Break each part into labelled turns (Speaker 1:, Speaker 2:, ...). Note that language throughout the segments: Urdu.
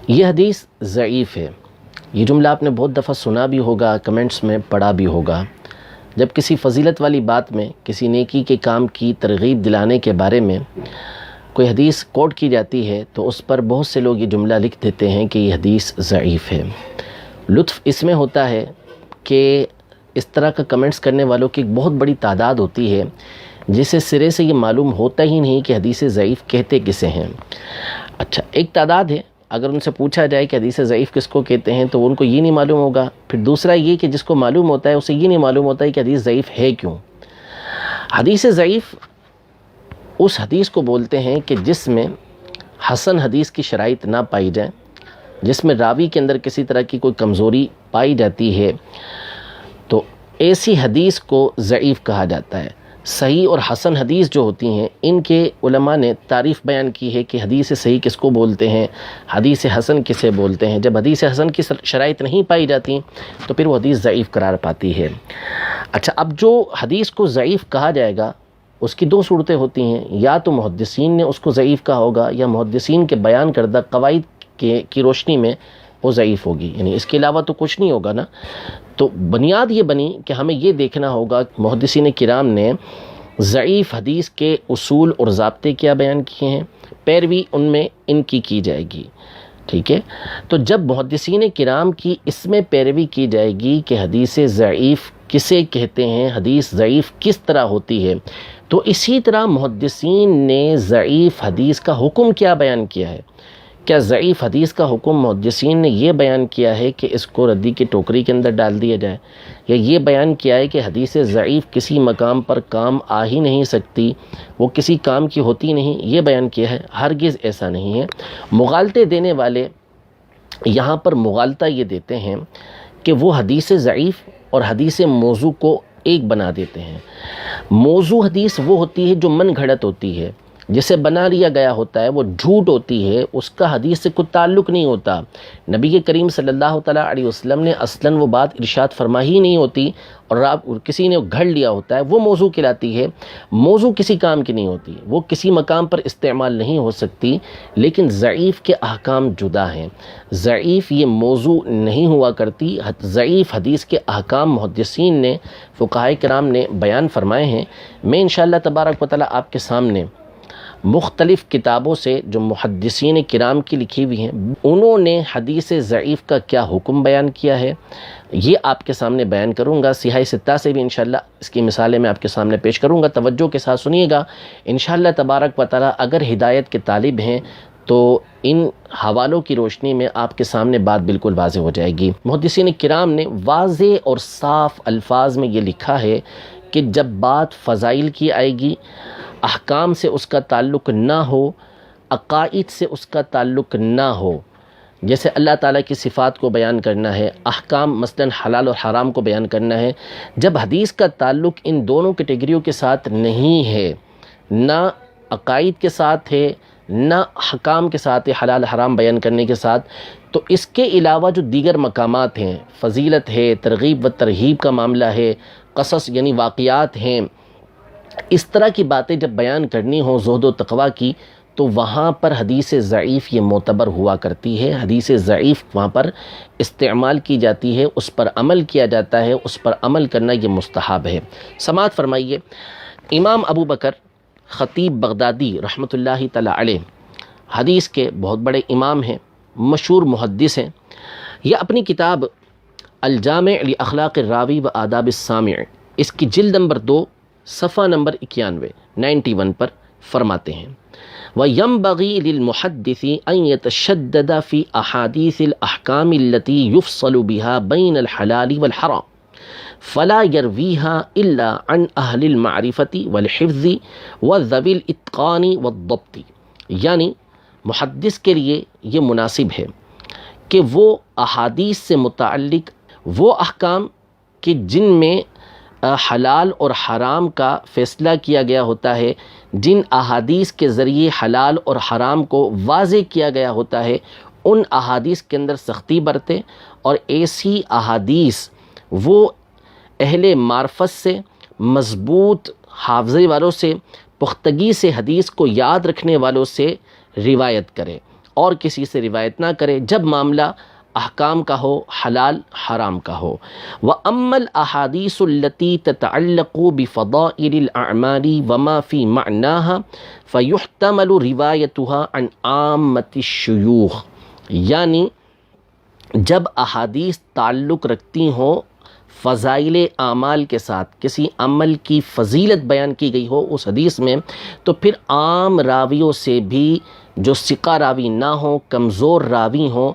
Speaker 1: یہ حدیث ضعیف ہے۔ یہ جملہ آپ نے بہت دفعہ سنا بھی ہوگا، کمنٹس میں پڑھا بھی ہوگا۔ جب کسی فضیلت والی بات میں، کسی نیکی کے کام کی ترغیب دلانے کے بارے میں کوئی حدیث کوٹ کی جاتی ہے تو اس پر بہت سے لوگ یہ جملہ لکھ دیتے ہیں کہ یہ حدیث ضعیف ہے۔ لطف اس میں ہوتا ہے کہ اس طرح کا کمنٹس کرنے والوں کی ایک بہت بڑی تعداد ہوتی ہے جسے سرے سے یہ معلوم ہوتا ہی نہیں کہ حدیث ضعیف کہتے کسے ہیں۔ اچھا، ایک تعداد ہے، اگر ان سے پوچھا جائے کہ حدیث ضعیف کس کو کہتے ہیں تو ان کو یہ نہیں معلوم ہوگا۔ پھر دوسرا یہ کہ جس کو معلوم ہوتا ہے اسے یہ نہیں معلوم ہوتا ہے کہ حدیث ضعیف ہے کیوں۔ حدیث ضعیف اس حدیث کو بولتے ہیں کہ جس میں حسن حدیث کی شرائط نہ پائی جائے، جس میں راوی کے اندر کسی طرح کی کوئی کمزوری پائی جاتی ہے، تو ایسی حدیث کو ضعیف کہا جاتا ہے۔ صحیح اور حسن حدیث جو ہوتی ہیں ان کے علماء نے تعریف بیان کی ہے کہ حدیث صحیح کس کو بولتے ہیں، حدیث حسن کسے بولتے ہیں۔ جب حدیث حسن کی شرائط نہیں پائی جاتی تو پھر وہ حدیث ضعیف قرار پاتی ہے۔ اچھا، اب جو حدیث کو ضعیف کہا جائے گا اس کی دو صورتیں ہوتی ہیں، یا تو محدثین نے اس کو ضعیف کہا ہوگا یا محدثین کے بیان کردہ قواعد کی روشنی میں وہ ضعیف ہوگی، یعنی اس کے علاوہ تو کچھ نہیں ہوگا نا۔ تو بنیاد یہ بنی کہ ہمیں یہ دیکھنا ہوگا کہ محدثین کرام نے ضعیف حدیث کے اصول اور ضابطے کیا بیان کیے ہیں، پیروی ان میں ان کی جائے گی، ٹھیک ہے۔ تو جب محدثین کرام کی اس میں پیروی کی جائے گی کہ حدیث ضعیف کسے کہتے ہیں، حدیث ضعیف کس طرح ہوتی ہے، تو اسی طرح محدثین نے ضعیف حدیث کا حکم کیا بیان کیا ہے۔ کیا ضعیف حدیث کا حکم محدثین نے یہ بیان کیا ہے کہ اس کو ردی کی ٹوکری کے اندر ڈال دیا جائے، یا یہ بیان کیا ہے کہ حدیث ضعیف کسی مقام پر کام آ ہی نہیں سکتی، وہ کسی کام کی ہوتی نہیں، یہ بیان کیا ہے؟ ہرگز ایسا نہیں ہے۔ مغالطے دینے والے یہاں پر مغالطہ یہ دیتے ہیں کہ وہ حدیث ضعیف اور حدیث موضوع کو ایک بنا دیتے ہیں۔ موضوع حدیث وہ ہوتی ہے جو من گھڑت ہوتی ہے، جسے بنا لیا گیا ہوتا ہے، وہ جھوٹ ہوتی ہے، اس کا حدیث سے کوئی تعلق نہیں ہوتا۔ نبی کریم صلی اللہ تعالیٰ علیہ وسلم نے اصلاً وہ بات ارشاد فرمائی ہی نہیں ہوتی اور کسی نے گھڑ لیا ہوتا ہے، وہ موضوع کہلاتی ہے۔ موضوع کسی کام کی نہیں ہوتی، وہ کسی مقام پر استعمال نہیں ہو سکتی، لیکن ضعیف کے احکام جدا ہیں۔ ضعیف یہ موضوع نہیں ہوا کرتی، ضعیف حدیث کے احکام محدثین نے، فقہائے کرام نے بیان فرمائے ہیں۔ میں انشاءاللہ تبارک و تعالیٰ آپ کے سامنے مختلف کتابوں سے جو محدثین کرام کی لکھی ہوئی ہیں، انہوں نے حدیث ضعیف کا کیا حکم بیان کیا ہے، یہ آپ کے سامنے بیان کروں گا۔ سیاہ ستہ سے بھی انشاءاللہ اس کی مثالیں میں آپ کے سامنے پیش کروں گا، توجہ کے ساتھ سنیے گا انشاءاللہ تبارک و تعالیٰ۔ اگر ہدایت کے طالب ہیں تو ان حوالوں کی روشنی میں آپ کے سامنے بات بالکل واضح ہو جائے گی۔ محدثین کرام نے واضح اور صاف الفاظ میں یہ لکھا ہے کہ جب بات فضائل کی آئے گی، احکام سے اس کا تعلق نہ ہو، عقائد سے اس کا تعلق نہ ہو، جیسے اللہ تعالیٰ کی صفات کو بیان کرنا ہے، احکام مثلاً حلال اور حرام کو بیان کرنا ہے، جب حدیث کا تعلق ان دونوں کیٹیگریوں کے ساتھ نہیں ہے، نہ عقائد کے ساتھ ہے نہ حکام کے ساتھ ہے، حلال حرام بیان کرنے کے ساتھ، تو اس کے علاوہ جو دیگر مقامات ہیں، فضیلت ہے، ترغیب و ترہیب کا معاملہ ہے، قصص یعنی واقعات ہیں، اس طرح کی باتیں جب بیان کرنی ہوں زہد و تقویٰ کی، تو وہاں پر حدیث ضعیف یہ معتبر ہوا کرتی ہے۔ حدیث ضعیف وہاں پر استعمال کی جاتی ہے، اس پر عمل کیا جاتا ہے، اس پر عمل کرنا یہ مستحب ہے۔ سماعت فرمائیے، امام ابو بکر خطیب بغدادی رحمۃ اللہ تعالی علیہ حدیث کے بہت بڑے امام ہیں، مشہور محدث ہیں۔ یہ اپنی کتاب الجامع لاخلاق الراوی و آداب السامع، اس کی جلد نمبر 2 صفحہ نمبر 91 پر فرماتے ہیں، وَيَنبَغِي لِلْمُحَدِّثِ أَن يَتَشَدَّدَ فِي أَحَادِيثِ الْأَحْكَامِ الَّتِي يُفْصَلُ بِهَا بَيْنَ الْحَلَالِ وَالْحَرَامِ فَلَا يَرْوِيهَا إِلَّا عَنْ أَهْلِ الْمَعْرِفَةِ وَالْحِفْظِ وَذَوِي الْإِتْقَانِ وَالضَّبْطِ، یعنی محدث کے لیے یہ مناسب ہے کہ وہ احادیث سے متعلق وہ احکام کہ جن میں حلال اور حرام کا فیصلہ کیا گیا ہوتا ہے، جن احادیث کے ذریعے حلال اور حرام کو واضح کیا گیا ہوتا ہے، ان احادیث کے اندر سختی برتے، اور ایسی احادیث وہ اہل معرفت سے، مضبوط حافظے والوں سے، پختگی سے حدیث کو یاد رکھنے والوں سے روایت کرے، اور کسی سے روایت نہ کرے جب معاملہ احکام کا ہو، حلال حرام کا ہو۔ وَأَمَّا الْأَحَادِيثُ الَّتِي تَتَعَلَّقُ بِفَضَائِلِ الْأَعْمَالِ وَمَا فِي مَعْنَاهَا فَيُحْتَمَلُ رِوَایَتُهَا عَنْ عَامَّةِ الشُّيُوخِ، یعنی جب احادیث تعلق رکھتی ہوں فضائل اعمال کے ساتھ، کسی عمل کی فضیلت بیان کی گئی ہو اس حدیث میں، تو پھر عام راویوں سے بھی، جو ثقہ راوی نہ ہوں، کمزور راوی ہوں،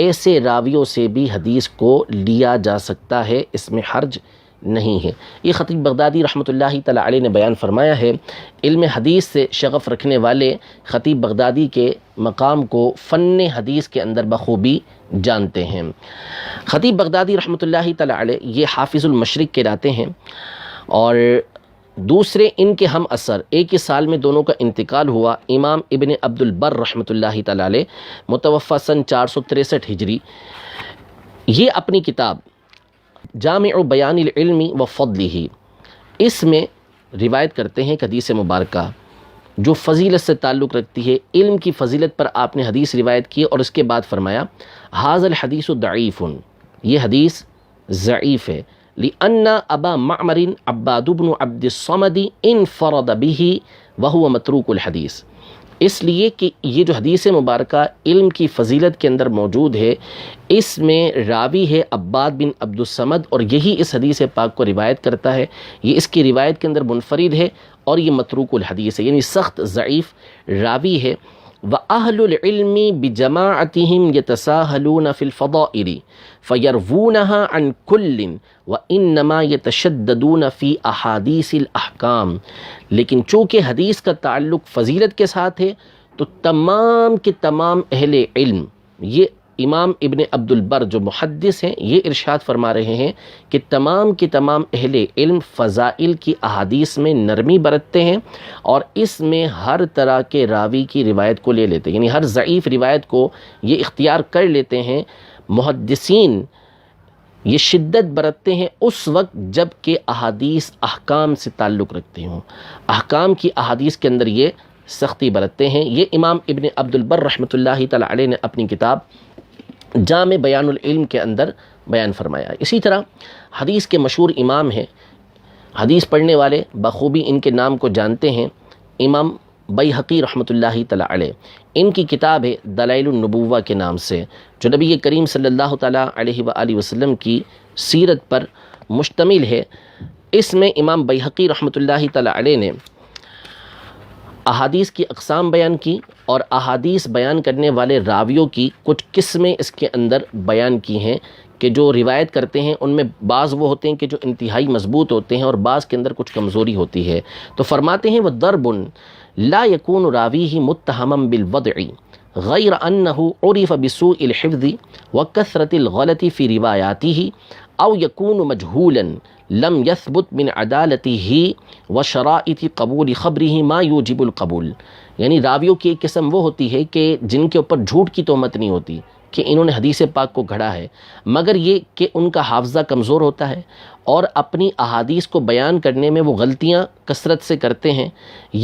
Speaker 1: ایسے راویوں سے بھی حدیث کو لیا جا سکتا ہے، اس میں حرج نہیں ہے۔ یہ خطیب بغدادی رحمۃ اللہ تعالی علیہ نے بیان فرمایا ہے۔ علم حدیث سے شغف رکھنے والے خطیب بغدادی کے مقام کو فن حدیث کے اندر بخوبی جانتے ہیں۔ خطیب بغدادی رحمۃ اللہ تعالی علیہ یہ حافظ المشرق کہلاتے ہیں، اور دوسرے ان کے ہم اثر ایک ہی سال میں دونوں کا انتقال ہوا، امام ابن عبد البر رحمۃ اللہ تعالی علیہ، متوفی سن 463 ہجری۔ یہ اپنی کتاب جامع بیان العلم و فضلہ، اس میں روایت کرتے ہیں کہ حدیث مبارکہ جو فضیلت سے تعلق رکھتی ہے، علم کی فضیلت پر آپ نے حدیث روایت کی، اور اس کے بعد فرمایا ھذا الحدیث ضعیف، یہ حدیث ضعیف ہے، لأن ابا معمر عباد بن عبد الصمد انفرد به وهو متروک الحدیث، اس لیے کہ یہ جو حدیث مبارکہ علم کی فضیلت کے اندر موجود ہے، اس میں راوی ہے عباد بن عبد الصمد، اور یہی اس حدیث پاک کو روایت کرتا ہے، یہ اس کی روایت کے اندر منفرد ہے، اور یہ متروک الحدیث ہے، یعنی سخت ضعیف راوی ہے۔ وَأَهْلُ الْعِلْمِ بِجَمَاعَتِهِمْ يَتَسَاهَلُونَ فِي الْفَضَائِلِ فَيَرْوُونَهَا عَنْ كُلٍّ وَإِنَّمَا يَتَشَدَّدُونَ فِي أَحَادِيثِ الْأَحْكَامِ، لیکن چونکہ حدیث کا تعلق فضیلت کے ساتھ ہے تو تمام کے تمام اہل علم، یہ امام ابن عبد البر جو محدث ہیں یہ ارشاد فرما رہے ہیں کہ تمام کے تمام اہل علم فضائل کی احادیث میں نرمی برتتے ہیں، اور اس میں ہر طرح کے راوی کی روایت کو لے لیتے ہیں، یعنی ہر ضعیف روایت کو یہ اختیار کر لیتے ہیں۔ محدثین یہ شدت برتتے ہیں اس وقت جب کہ احادیث احکام سے تعلق رکھتے ہوں، احکام کی احادیث کے اندر یہ سختی برتتے ہیں۔ یہ امام ابن عبد البر رحمۃ اللہ تعالی علیہ نے اپنی کتاب جامع بیان العلم کے اندر بیان فرمایا۔ اسی طرح حدیث کے مشہور امام ہیں، حدیث پڑھنے والے بخوبی ان کے نام کو جانتے ہیں، امام بیہقی رحمۃ اللہ تعالی علیہ، ان کی کتاب ہے دلائل النبوہ کے نام سے، جو نبی کریم صلی اللہ تعالی علیہ وآلہ وسلم کی سیرت پر مشتمل ہے۔ اس میں امام بیہقی رحمۃ اللہ تعالی علیہ نے احادیث کی اقسام بیان کی، اور احادیث بیان کرنے والے راویوں کی کچھ قسمیں اس کے اندر بیان کی ہیں، کہ جو روایت کرتے ہیں ان میں بعض وہ ہوتے ہیں کہ جو انتہائی مضبوط ہوتے ہیں، اور بعض کے اندر کچھ کمزوری ہوتی ہے۔ تو فرماتے ہیں وَضَرْبٌ لَا يَكُونُ رَاوِيهِ مُتَّهَمًا بِالْوَضْعِ غَيْرَ أَنَّهُ عُرِفَ بِسُوءِ الْحِفْظِ وَكَثْرَةِ الْغَلَطِ فِي رِوَايَاتِهِ أَوْ يَكُونُ مَجْهُولًا لم يثبت من عدالته وشرائط قبول خبره ما يوجب القبول، یعنی راویوں کی ایک قسم وہ ہوتی ہے کہ جن کے اوپر جھوٹ کی تہمت نہیں ہوتی کہ انہوں نے حدیث پاک کو گھڑا ہے، مگر یہ کہ ان کا حافظہ کمزور ہوتا ہے، اور اپنی احادیث کو بیان کرنے میں وہ غلطیاں کثرت سے کرتے ہیں،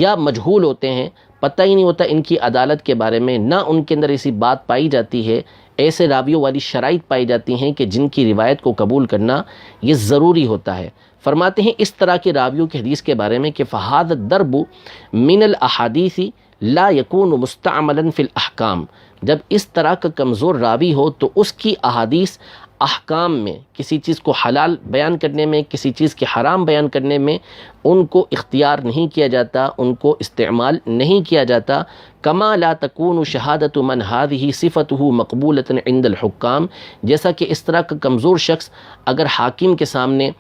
Speaker 1: یا مجہول ہوتے ہیں، پتہ ہی نہیں ہوتا ان کی عدالت کے بارے میں، نہ ان کے اندر ایسی بات پائی جاتی ہے، ایسے راویوں والی شرائط پائی جاتی ہیں کہ جن کی روایت کو قبول کرنا یہ ضروری ہوتا ہے۔ فرماتے ہیں اس طرح کے راویوں کی حدیث کے بارے میں کہ فَهَذَا الضَّرْبُ مِنَ الْأَحَادِيثِ لَا يَكُونُ مُسْتَعْمَلًا فِي الْأَحْكَامِ، جب اس طرح کا کمزور راوی ہو تو اس کی احادیث احکام میں، کسی چیز کو حلال بیان کرنے میں، کسی چیز کے حرام بیان کرنے میں ان کو اختیار نہیں کیا جاتا، ان کو استعمال نہیں کیا جاتا۔ کما لا تکون شہادت من هذه صفته مقبولة عند الحکام، جیسا کہ اس طرح کا کمزور شخص اگر حاکم کے سامنے،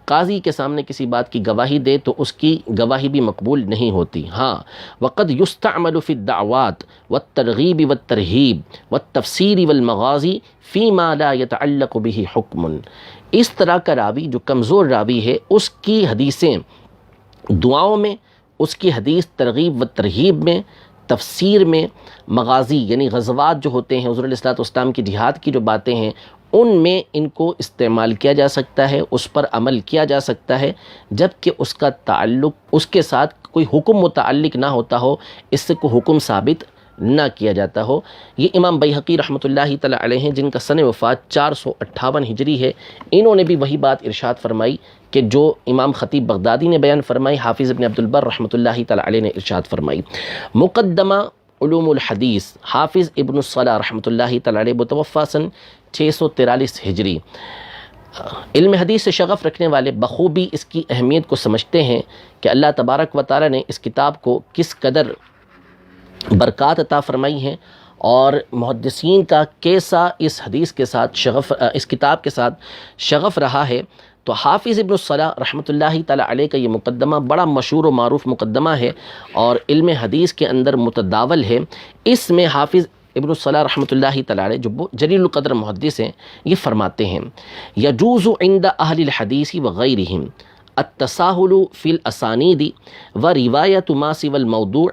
Speaker 1: قاضی کے سامنے کسی بات کی گواہی دے تو اس کی گواہی بھی مقبول نہیں ہوتی۔ ہاں وقد يستعمل في الدعوات والترغیب والترہیب والتفسیر والمغازی فيما لا يتعلق به حکم، اس طرح کا راوی جو کمزور راوی ہے، اس کی حدیثیں دعاؤں میں، اس کی حدیث ترغیب و ترہیب میں، تفسیر میں، مغازی یعنی غزوات جو ہوتے ہیں، حضور علیہ الصلوۃ والسلام کی جہاد کی جو باتیں ہیں، ان میں ان کو استعمال کیا جا سکتا ہے، اس پر عمل کیا جا سکتا ہے، جبکہ اس کا تعلق اس کے ساتھ کوئی حکم متعلق نہ ہوتا ہو، اس سے کوئی حکم ثابت نہ کیا جاتا ہو۔ یہ امام بیہقی رحمۃ اللہ تعالی علیہ ہیں، جن کا سن وفات 458 ہجری ہے، انہوں نے بھی وہی بات ارشاد فرمائی کہ جو امام خطیب بغدادی نے بیان فرمائی، حافظ ابن عبد البر رحمۃ اللہ تعالی علیہ نے ارشاد فرمائی۔ مقدمہ علوم الحدیث، حافظ ابن الصلاح رحمۃ اللہ تعالی علیہ، متوفی سن 643 ہجری۔ علم حدیث سے شغف رکھنے والے بخوبی اس کی اہمیت کو سمجھتے ہیں کہ اللہ تبارک و تعالی نے اس کتاب کو کس قدر برکات عطا فرمائی ہیں، اور محدثین کا کیسا اس حدیث کے ساتھ شغف، اس کتاب کے ساتھ شغف رہا ہے۔ تو حافظ ابن الصلاح رحمۃ اللہ تعالی علیہ کا یہ مقدمہ بڑا مشہور و معروف مقدمہ ہے اور علم حدیث کے اندر متداول ہے۔ اس میں حافظ ابن الصلاح رحمۃ اللہ تعالی علیہ جو جلیل القدر محدث ہیں، یہ فرماتے ہیں: یجوز عند اہل الحدیث وغیرہم التساہل فی الاسانید وروایۃ ما سوى الموضوع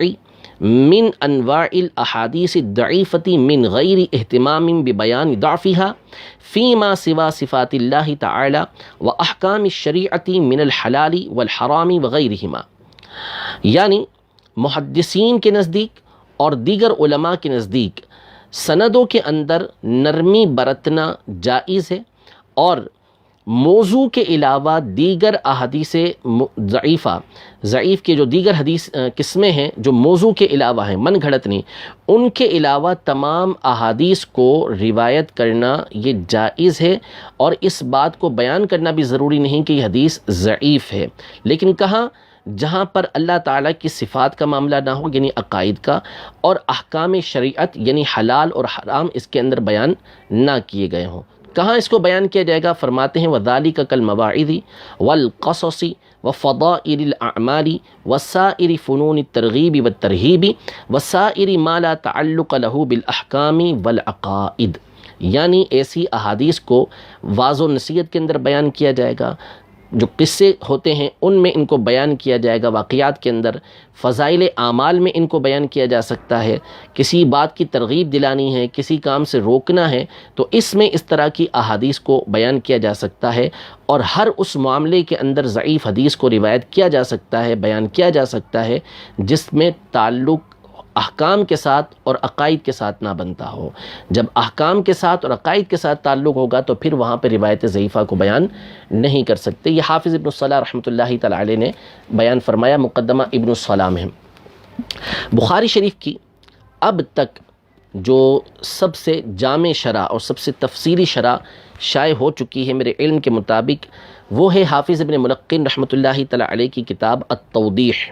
Speaker 1: من انواع الاحادیث الضعیفۃ من غیر اہتمام ببیان ضعفها فیما سوى صفات اللہ تعالی واحکام الشریعۃ من الحلال والحرام وغیرہما۔ یعنی محدثین کے نزدیک اور دیگر علماء کے نزدیک سندوں کے اندر نرمی برتنا جائز ہے، اور موضوع کے علاوہ دیگر احادیث ضعیف کے جو دیگر حدیث قسمیں ہیں جو موضوع کے علاوہ ہیں، من گھڑت نہیں، ان کے علاوہ تمام احادیث کو روایت کرنا یہ جائز ہے، اور اس بات کو بیان کرنا بھی ضروری نہیں کہ یہ حدیث ضعیف ہے۔ لیکن کہاں؟ جہاں پر اللہ تعالیٰ کی صفات کا معاملہ نہ ہو، یعنی عقائد کا، اور احکام شریعت یعنی حلال اور حرام اس کے اندر بیان نہ کیے گئے ہوں۔ کہاں اس کو بیان کیا جائے گا؟ فرماتے ہیں وَذَلِكَ كَالْمَوَاعِظِ وَالْقَصَصِ وَفَضَائِلِ الْأَعْمَالِ وَسَائِرِ فُنُونِ التَّرْغِيبِ وَالتَّرْهِيبِ وَسَائِرِ مَا لَا تَعَلُّقَ لَهُ بِالْأَحْكَامِ وَالْعَقَائِدِ۔ یعنی ایسی احادیث کو وعظ و نصیحت کے اندر بیان کیا جائے گا، جو قصے ہوتے ہیں ان میں ان کو بیان کیا جائے گا، واقعات کے اندر فضائل اعمال میں ان کو بیان کیا جا سکتا ہے، کسی بات کی ترغیب دلانی ہے، کسی کام سے روکنا ہے تو اس میں اس طرح کی احادیث کو بیان کیا جا سکتا ہے، اور ہر اس معاملے کے اندر ضعیف حدیث کو روایت کیا جا سکتا ہے، بیان کیا جا سکتا ہے جس میں تعلق احکام کے ساتھ اور عقائد کے ساتھ نہ بنتا ہو۔ جب احکام کے ساتھ اور عقائد کے ساتھ تعلق ہوگا تو پھر وہاں پہ روایت ضعیفہ کو بیان نہیں کر سکتے۔ یہ حافظ ابن الصلاح رحمۃ اللہ تعالی علیہ نے بیان فرمایا مقدمہ ابن الصلاح میں۔ بخاری شریف کی اب تک جو سب سے جامع شرح اور سب سے تفصیلی شرح شائع ہو چکی ہے میرے علم کے مطابق، وہ ہے حافظ ابن ملقن رحمۃ اللہ تعالی علیہ کی کتاب التوضیح۔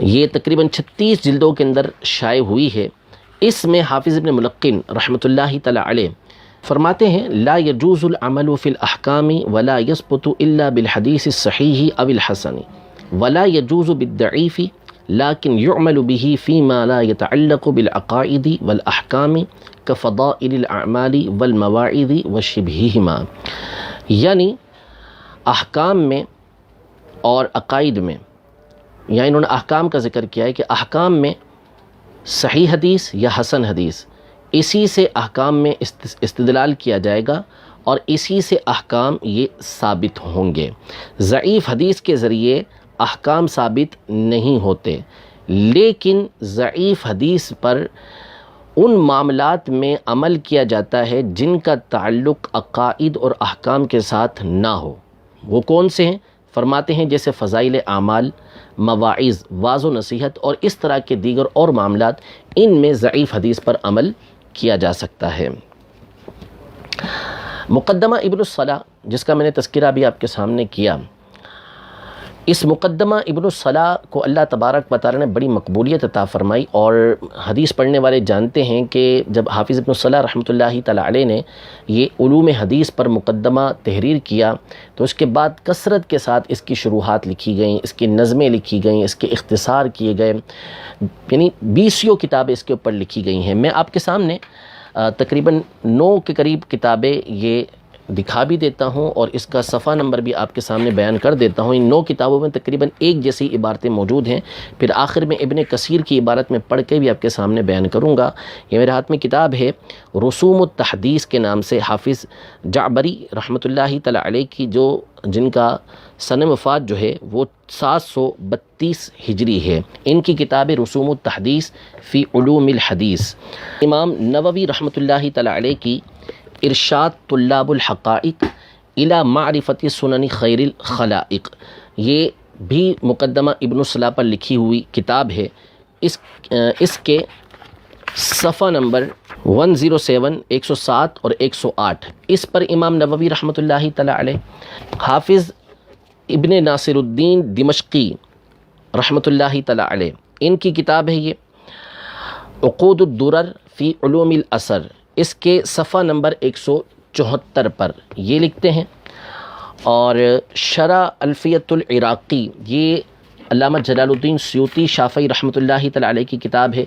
Speaker 1: یہ تقریباً 36 جلدوں کے اندر شائع ہوئی ہے۔ اس میں حافظ ابن ملقن رحمۃ اللہ تعالی علیہ فرماتے ہیں: لا يجوز العمل في الاحکام ولا يثبت الا بالحدیث الصحیح او الحسن ولا يجوز بالضعیف لكن يعمل به فيما لا يتعلق بالعقائد والاحکام كفضائل الاعمال والمواعظ وشبههما۔ یعنی احکام میں اور عقائد میں، یا انہوں نے احکام کا ذکر کیا ہے کہ احکام میں صحیح حدیث یا حسن حدیث، اسی سے احکام میں استدلال کیا جائے گا اور اسی سے احکام یہ ثابت ہوں گے۔ ضعیف حدیث کے ذریعے احکام ثابت نہیں ہوتے، لیکن ضعیف حدیث پر ان معاملات میں عمل کیا جاتا ہے جن کا تعلق عقائد اور احکام کے ساتھ نہ ہو۔ وہ کون سے ہیں؟ فرماتے ہیں جیسے فضائل اعمال، مواعظ، وعظ و نصیحت اور اس طرح کے دیگر اور معاملات، ان میں ضعیف حدیث پر عمل کیا جا سکتا ہے۔ مقدمہ ابن الصلاح جس کا میں نے تذکرہ بھی آپ کے سامنے کیا، اس مقدمہ ابن الصلاح کو اللہ تبارک و تعالی نے بڑی مقبولیت عطا فرمائی، اور حدیث پڑھنے والے جانتے ہیں کہ جب حافظ ابن الصلاح رحمۃ اللہ تعالی علیہ نے یہ علوم حدیث پر مقدمہ تحریر کیا تو اس کے بعد کثرت کے ساتھ اس کی شروحات لکھی گئیں، اس کی نظمیں لکھی گئیں، اس کے اختصار کیے گئے، یعنی 20 کتابیں اس کے اوپر لکھی گئی ہیں۔ میں آپ کے سامنے تقریباً 9 کے قریب کتابیں یہ دکھا بھی دیتا ہوں اور اس کا صفحہ نمبر بھی آپ کے سامنے بیان کر دیتا ہوں۔ ان 9 کتابوں میں تقریباً ایک جیسی عبارتیں موجود ہیں، پھر آخر میں ابن کثیر کی عبارت میں پڑھ کے بھی آپ کے سامنے بیان کروں گا۔ یہ میرے ہاتھ میں کتاب ہے رسوم التحدیث کے نام سے، حافظ جعبری رحمۃ اللہ تعالی علیہ کی، جن کا سن وفات جو ہے وہ 732 ہجری ہے۔ ان کی کتاب رسوم التحدیث فی علوم الحدیث۔ امام نووی رحمۃ اللہ تعالی علیہ کی ارشاد طلاب الحقائق الی معرفت سنن خیر الخلائق، یہ بھی مقدمہ ابن الصلاح پر لکھی ہوئی کتاب ہے۔ اس کے صفحہ نمبر 107، 107 اور 108، اس پر امام نووی رحمۃ اللہ تعالی علیہ، حافظ ابن ناصر الدین دمشقی رحمۃ اللہ تعالی علیہ، ان کی کتاب ہے یہ عقود الدرر فی علوم الاثر، اس کے صفحہ نمبر 174 پر یہ لکھتے ہیں۔ اور شرح الفیۃ العراقی، یہ علامہ جلال الدین سیوطی شافعی رحمۃ اللہ تعالی علیہ کی کتاب ہے،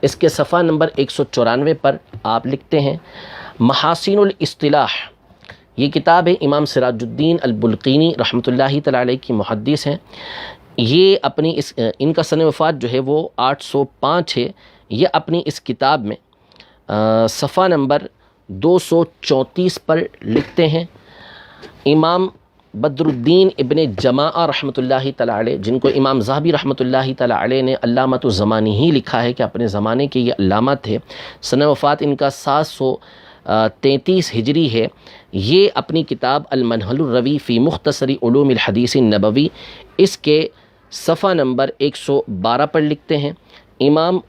Speaker 1: اس کے صفحہ نمبر 194 پر آپ لکھتے ہیں محاسن الاصطلاح، یہ کتاب ہے امام سراج الدین البلقینی رحمۃ اللہ تعالی علیہ کی محدث ہیں۔ یہ اپنی ان کا سن وفات جو ہے وہ 805 ہے۔ یہ اپنی اس کتاب میں صفحہ نمبر 234 پر لکھتے ہیں امام بدر الدین ابن جماعہ رحمۃ اللہ تعالی علیہ، جن کو امام ذہبی رحمۃ اللہ تعالی علیہ نے علامۃ الزمانی ہی لکھا ہے کہ اپنے زمانے کے یہ علامہ تھے۔ سن وفات ان کا 733 ہجری ہے۔ یہ اپنی کتاب المنہل الروی فی مختصر علوم الحدیث النبوی، اس کے صفحہ نمبر 112 پر لکھتے ہیں امام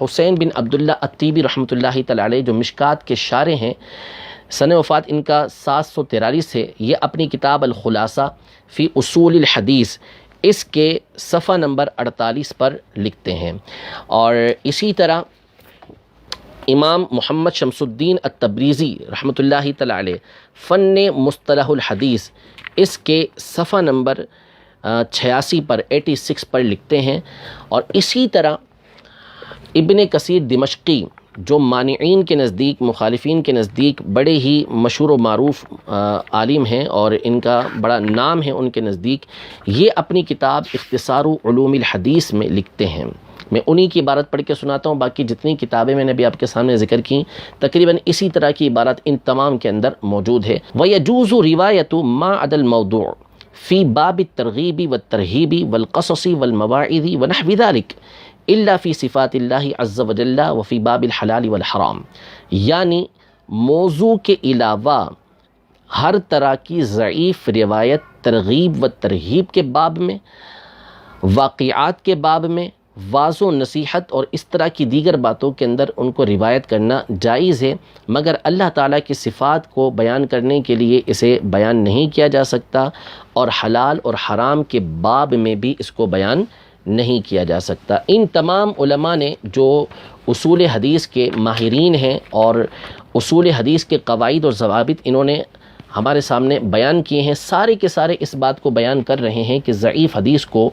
Speaker 1: حسین بن عبداللہ الطیبی رحمۃ اللہ تعالی علیہ، جو مشکات کے شارح ہیں، سن وفات ان کا 743 ہے۔ یہ اپنی کتاب الخلاصہ فی اصول الحدیث، اس کے صفحہ نمبر 48 پر لکھتے ہیں۔ اور اسی طرح امام محمد شمس الدین التبریزی رحمۃ اللہ تعالی علیہ فن مصطلح الحدیث، اس کے صفحہ نمبر 86 پر 86 پر لکھتے ہیں۔ اور اسی طرح ابن کثیر دمشقی، جو مانعین کے نزدیک، مخالفین کے نزدیک بڑے ہی مشہور و معروف عالم ہیں اور ان کا بڑا نام ہے ان کے نزدیک، یہ اپنی کتاب اختصار علوم الحدیث میں لکھتے ہیں۔ میں انہی کی عبارت پڑھ کے سناتا ہوں، باقی جتنی کتابیں میں نے بھی آپ کے سامنے ذکر کی تقریباً اسی طرح کی عبارت ان تمام کے اندر موجود ہے۔ وَيَجُوزُ رِوَایَةُ مَا عَدَى الْمَوْضُوعِ فِي بَابِ التَّرْغِیبِ وَالتَّرْہِیبِ وَالْقَصَصِ وَالْمَوَاعِظِ وَنَحْوِ ذَلِكَ الا فی صفات اللہ عز وجل وفی باب الحلال والحرام، یعنی موضوع کے علاوہ ہر طرح کی ضعیف روایت ترغیب و ترہیب کے باب میں، واقعات کے باب میں، واعظ و نصیحت اور اس طرح کی دیگر باتوں کے اندر ان کو روایت کرنا جائز ہے، مگر اللہ تعالیٰ کی صفات کو بیان کرنے کے لیے اسے بیان نہیں کیا جا سکتا، اور حلال اور حرام کے باب میں بھی اس کو بیان نہیں کیا جا سکتا۔ ان تمام علماء نے جو اصول حدیث کے ماہرین ہیں اور اصول حدیث کے قواعد اور ضوابط انہوں نے ہمارے سامنے بیان کیے ہیں، سارے کے سارے اس بات کو بیان کر رہے ہیں کہ ضعیف حدیث کو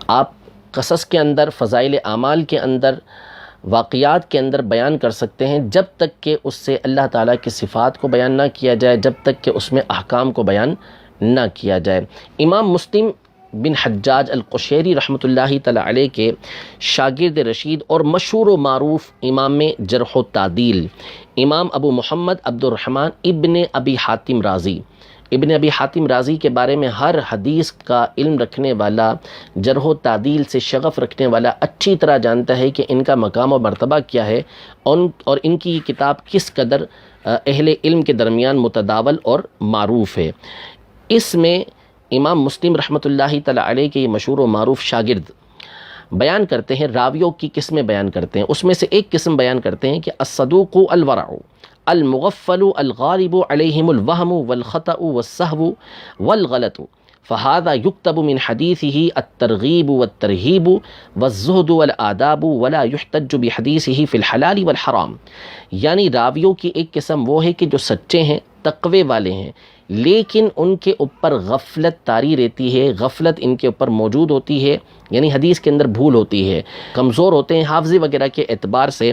Speaker 1: آپ قصص کے اندر، فضائل اعمال کے اندر، واقعات کے اندر بیان کر سکتے ہیں، جب تک کہ اس سے اللہ تعالیٰ کی صفات کو بیان نہ کیا جائے، جب تک کہ اس میں احکام کو بیان نہ کیا جائے۔ امام مسلم بن حجاج القشیری رحمۃ اللہ تعالی علیہ کے شاگرد رشید اور مشہور و معروف امام جرح و تعدیل امام ابو محمد عبد الرحمن ابن ابی حاتم رازی، ابن ابی حاتم رازی کے بارے میں ہر حدیث کا علم رکھنے والا، جرح و تعدیل سے شغف رکھنے والا اچھی طرح جانتا ہے کہ ان کا مقام و مرتبہ کیا ہے، اور ان کی کتاب کس قدر اہل علم کے درمیان متداول اور معروف ہے۔ اس میں امام مسلم رحمۃ اللہ تعالی علیہ کے یہ مشہور و معروف شاگرد بیان کرتے ہیں، راویوں کی قسمیں بیان کرتے ہیں، اس میں سے ایک قسم بیان کرتے ہیں کہ الصدوق الورع المغفل الغالب علیہم الوہم والخطأ والسہو والغلط فہذا یکتب من حدیثہ الترغیب والترہیب والزہد والآداب ولا یحتج بحدیثہ فی الحلال والحرام، یعنی راویوں کی ایک قسم وہ ہے کہ جو سچے ہیں، تقوی والے ہیں، لیکن ان کے اوپر غفلت طاری رہتی ہے، غفلت ان کے اوپر موجود ہوتی ہے، یعنی حدیث کے اندر بھول ہوتی ہے، کمزور ہوتے ہیں حافظے وغیرہ کے اعتبار سے،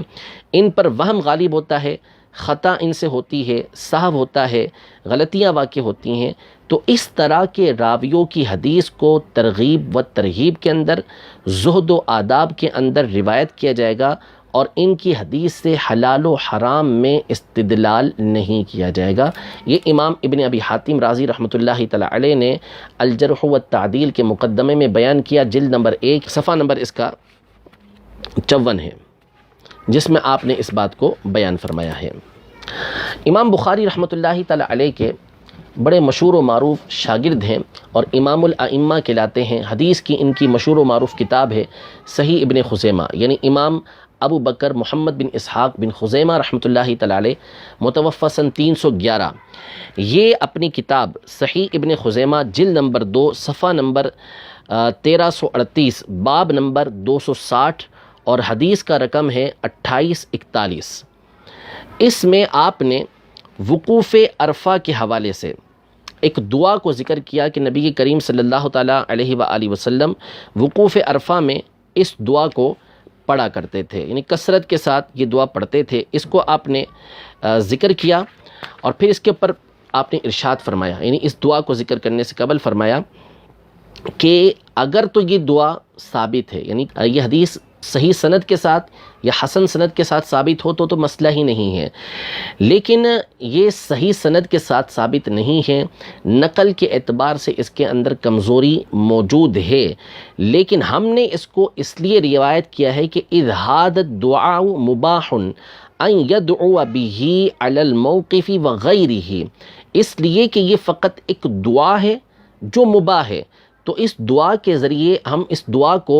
Speaker 1: ان پر وہم غالب ہوتا ہے، خطا ان سے ہوتی ہے، سہو ہوتا ہے، غلطیاں واقع ہوتی ہیں۔ تو اس طرح کے راویوں کی حدیث کو ترغیب و ترہیب کے اندر، زہد و آداب کے اندر روایت کیا جائے گا، اور ان کی حدیث سے حلال و حرام میں استدلال نہیں کیا جائے گا۔ یہ امام ابن ابی حاتم رازی رحمۃ اللہ تعالی علیہ نے الجرح والتعدیل کے مقدمے میں بیان کیا، جلد نمبر 1 صفحہ نمبر اس کا 54 ہے، جس میں آپ نے اس بات کو بیان فرمایا ہے۔ امام بخاری رحمۃ اللہ تعالی علیہ کے بڑے مشہور و معروف شاگرد ہیں اور امام الائمہ کہلاتے ہیں۔ حدیث کی ان کی مشہور و معروف کتاب ہے صحیح ابن خزیمہ، یعنی امام ابو بکر محمد بن اسحاق بن خزیمہ رحمۃ اللہ تعالی علیہ، متوفی سن 311۔ یہ اپنی کتاب صحیح ابن خزیمہ جلد نمبر 2 صفحہ نمبر 1338، باب نمبر 260 اور حدیث کا رقم ہے 2841۔ اس میں آپ نے وقوف عرفہ کے حوالے سے ایک دعا کو ذکر کیا کہ نبی کریم صلی اللہ تعالیٰ علیہ وآلہ وسلم وقوف عرفہ میں اس دعا کو پڑھا کرتے تھے، یعنی کثرت کے ساتھ یہ دعا پڑھتے تھے۔ اس کو آپ نے ذکر کیا اور پھر اس کے اوپر آپ نے ارشاد فرمایا، یعنی اس دعا کو ذکر کرنے سے قبل فرمایا کہ اگر تو یہ دعا ثابت ہے، یعنی یہ حدیث صحیح سند کے ساتھ یا حسن سند کے ساتھ ثابت ہو تو مسئلہ ہی نہیں ہے، لیکن یہ صحیح سند کے ساتھ ثابت نہیں ہے، نقل کے اعتبار سے اس کے اندر کمزوری موجود ہے، لیکن ہم نے اس کو اس لیے روایت کیا ہے کہ اذ ھذا الدعاء مباح ان يدعو به علی الموقف وغیرہ، اس لیے کہ یہ فقط ایک دعا ہے جو مباح ہے، تو اس دعا کے ذریعے ہم اس دعا کو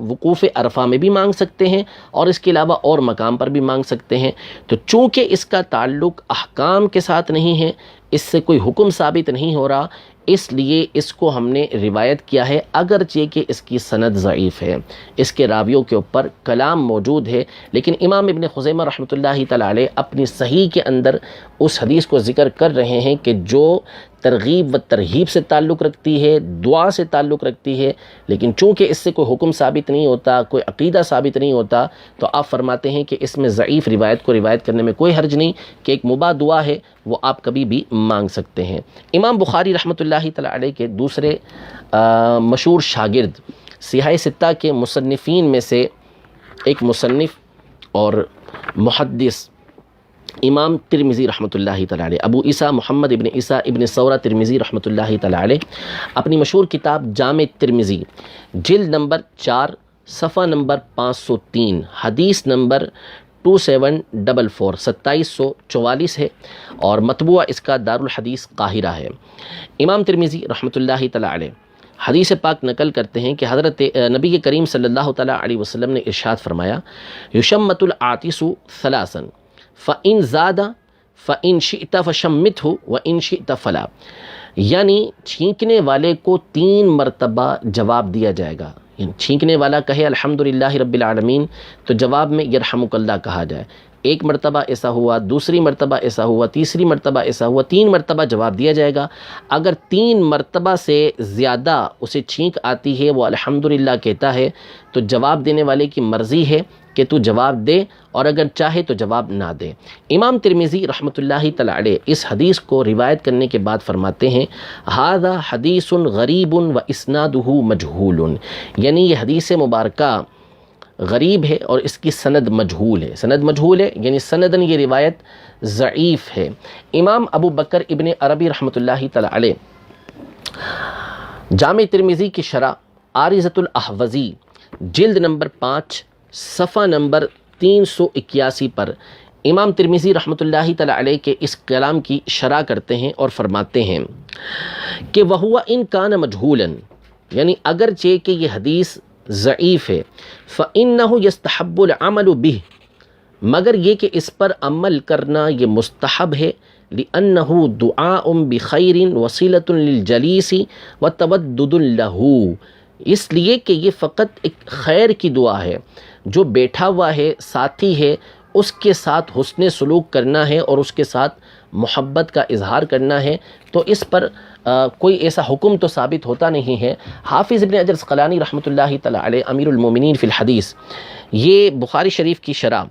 Speaker 1: وقوف عرفہ میں بھی مانگ سکتے ہیں اور اس کے علاوہ اور مقام پر بھی مانگ سکتے ہیں۔ تو چونکہ اس کا تعلق احکام کے ساتھ نہیں ہے، اس سے کوئی حکم ثابت نہیں ہو رہا، اس لیے اس کو ہم نے روایت کیا ہے، اگرچہ کہ اس کی سند ضعیف ہے، اس کے راویوں کے اوپر کلام موجود ہے، لیکن امام ابن خزیمہ رحمۃ اللہ تعالی علیہ اپنی صحیح کے اندر اس حدیث کو ذکر کر رہے ہیں کہ جو ترغیب و ترہیب سے تعلق رکھتی ہے، دعا سے تعلق رکھتی ہے، لیکن چونکہ اس سے کوئی حکم ثابت نہیں ہوتا، کوئی عقیدہ ثابت نہیں ہوتا، تو آپ فرماتے ہیں کہ اس میں ضعیف روایت کو روایت کرنے میں کوئی حرج نہیں، کہ ایک مباح دعا ہے وہ آپ کبھی بھی مانگ سکتے ہیں۔ امام بخاری رحمۃ اللہ تعالی علیہ کے دوسرے مشہور شاگرد سیاہ ستہ کے مصنفین میں سے ایک مصنف اور محدث امام ترمذی رحمۃ اللہ تعالی علیہ، ابو عیسیٰ محمد ابن عیسیٰ ابن ثورہ ترمذی رحمۃ اللہ تعالی علیہ، اپنی مشہور کتاب جامع ترمذی جلد نمبر 4 صفحہ نمبر 503، حدیث نمبر 2744 2744 ہے، اور مطبوعہ اس کا دارالحدیث قاہرہ ہے۔ امام ترمذی رحمۃ اللہ تعالی علیہ حدیث پاک نقل کرتے ہیں کہ حضرت نبی کریم صلی اللہ تعالی علیہ وسلم نے ارشاد فرمایا، یشمت العاطس ثلاثا فَإِن زَادَ فَإِن شِئْتَ فَشَمِّتْهُ وَإِن شِئْتَ فَلَا، یعنی چھینکنے والے کو 3 مرتبہ جواب دیا جائے گا، یعنی چھینکنے والا کہے الحمدللہ رب العالمین تو جواب میں یرحمک اللہ کہا جائے، ایک مرتبہ ایسا ہوا، دوسری مرتبہ ایسا ہوا، تیسری مرتبہ ایسا ہوا، 3 مرتبہ جواب دیا جائے گا۔ اگر 3 مرتبہ سے زیادہ اسے چھینک آتی ہے، وہ الحمدللہ کہتا ہے، تو جواب دینے والے کی مرضی ہے کہ تو جواب دے، اور اگر چاہے تو جواب نہ دے۔ امام ترمذی رحمۃ اللہ تعالی علیہ اس حدیث کو روایت کرنے کے بعد فرماتے ہیں، ھذا حدیث غریب و اسنادہ مجہول، یعنی یہ حدیث مبارکہ غریب ہے اور اس کی سند مجہول ہے۔ سند مجہول ہے یعنی سندن یہ روایت ضعیف ہے۔ امام ابو بکر ابن عربی رحمۃ اللہ تعالی علیہ جامع ترمذی کی شرح عارضۃ الاحوزی جلد نمبر 5 صفحہ نمبر 381 پر امام ترمذی رحمۃ اللہ تعالی علیہ کے اس کلام کی شرح کرتے ہیں اور فرماتے ہیں کہ وَهُوَ إِن كَانَ مَجْهُولًا، یعنی اگرچہ کہ یہ حدیث ضعیف ہے، فَإِنَّهُ يَسْتَحَبُّ الْعَمَلُ بِهِ، مگر یہ کہ اس پر عمل کرنا یہ مستحب ہے، لِأَنَّهُ دُعَاءٌ بِخَيْرٍ وَصِلَةٌ لِلْجَلِيسِ وَتَوَدُّدٌ لَهُ، اس لیے کہ یہ فقط ایک خیر کی دعا ہے، جو بیٹھا ہوا ہے، ساتھی ہے، اس کے ساتھ حسن سلوک کرنا ہے اور اس کے ساتھ محبت کا اظہار کرنا ہے تو اس پر کوئی ایسا حکم تو ثابت ہوتا نہیں ہے۔ حافظ ابن حجر عسقلانی رحمۃ اللہ تعالی علیہ امیر المومنین فی الحدیث، یہ بخاری شریف کی شرح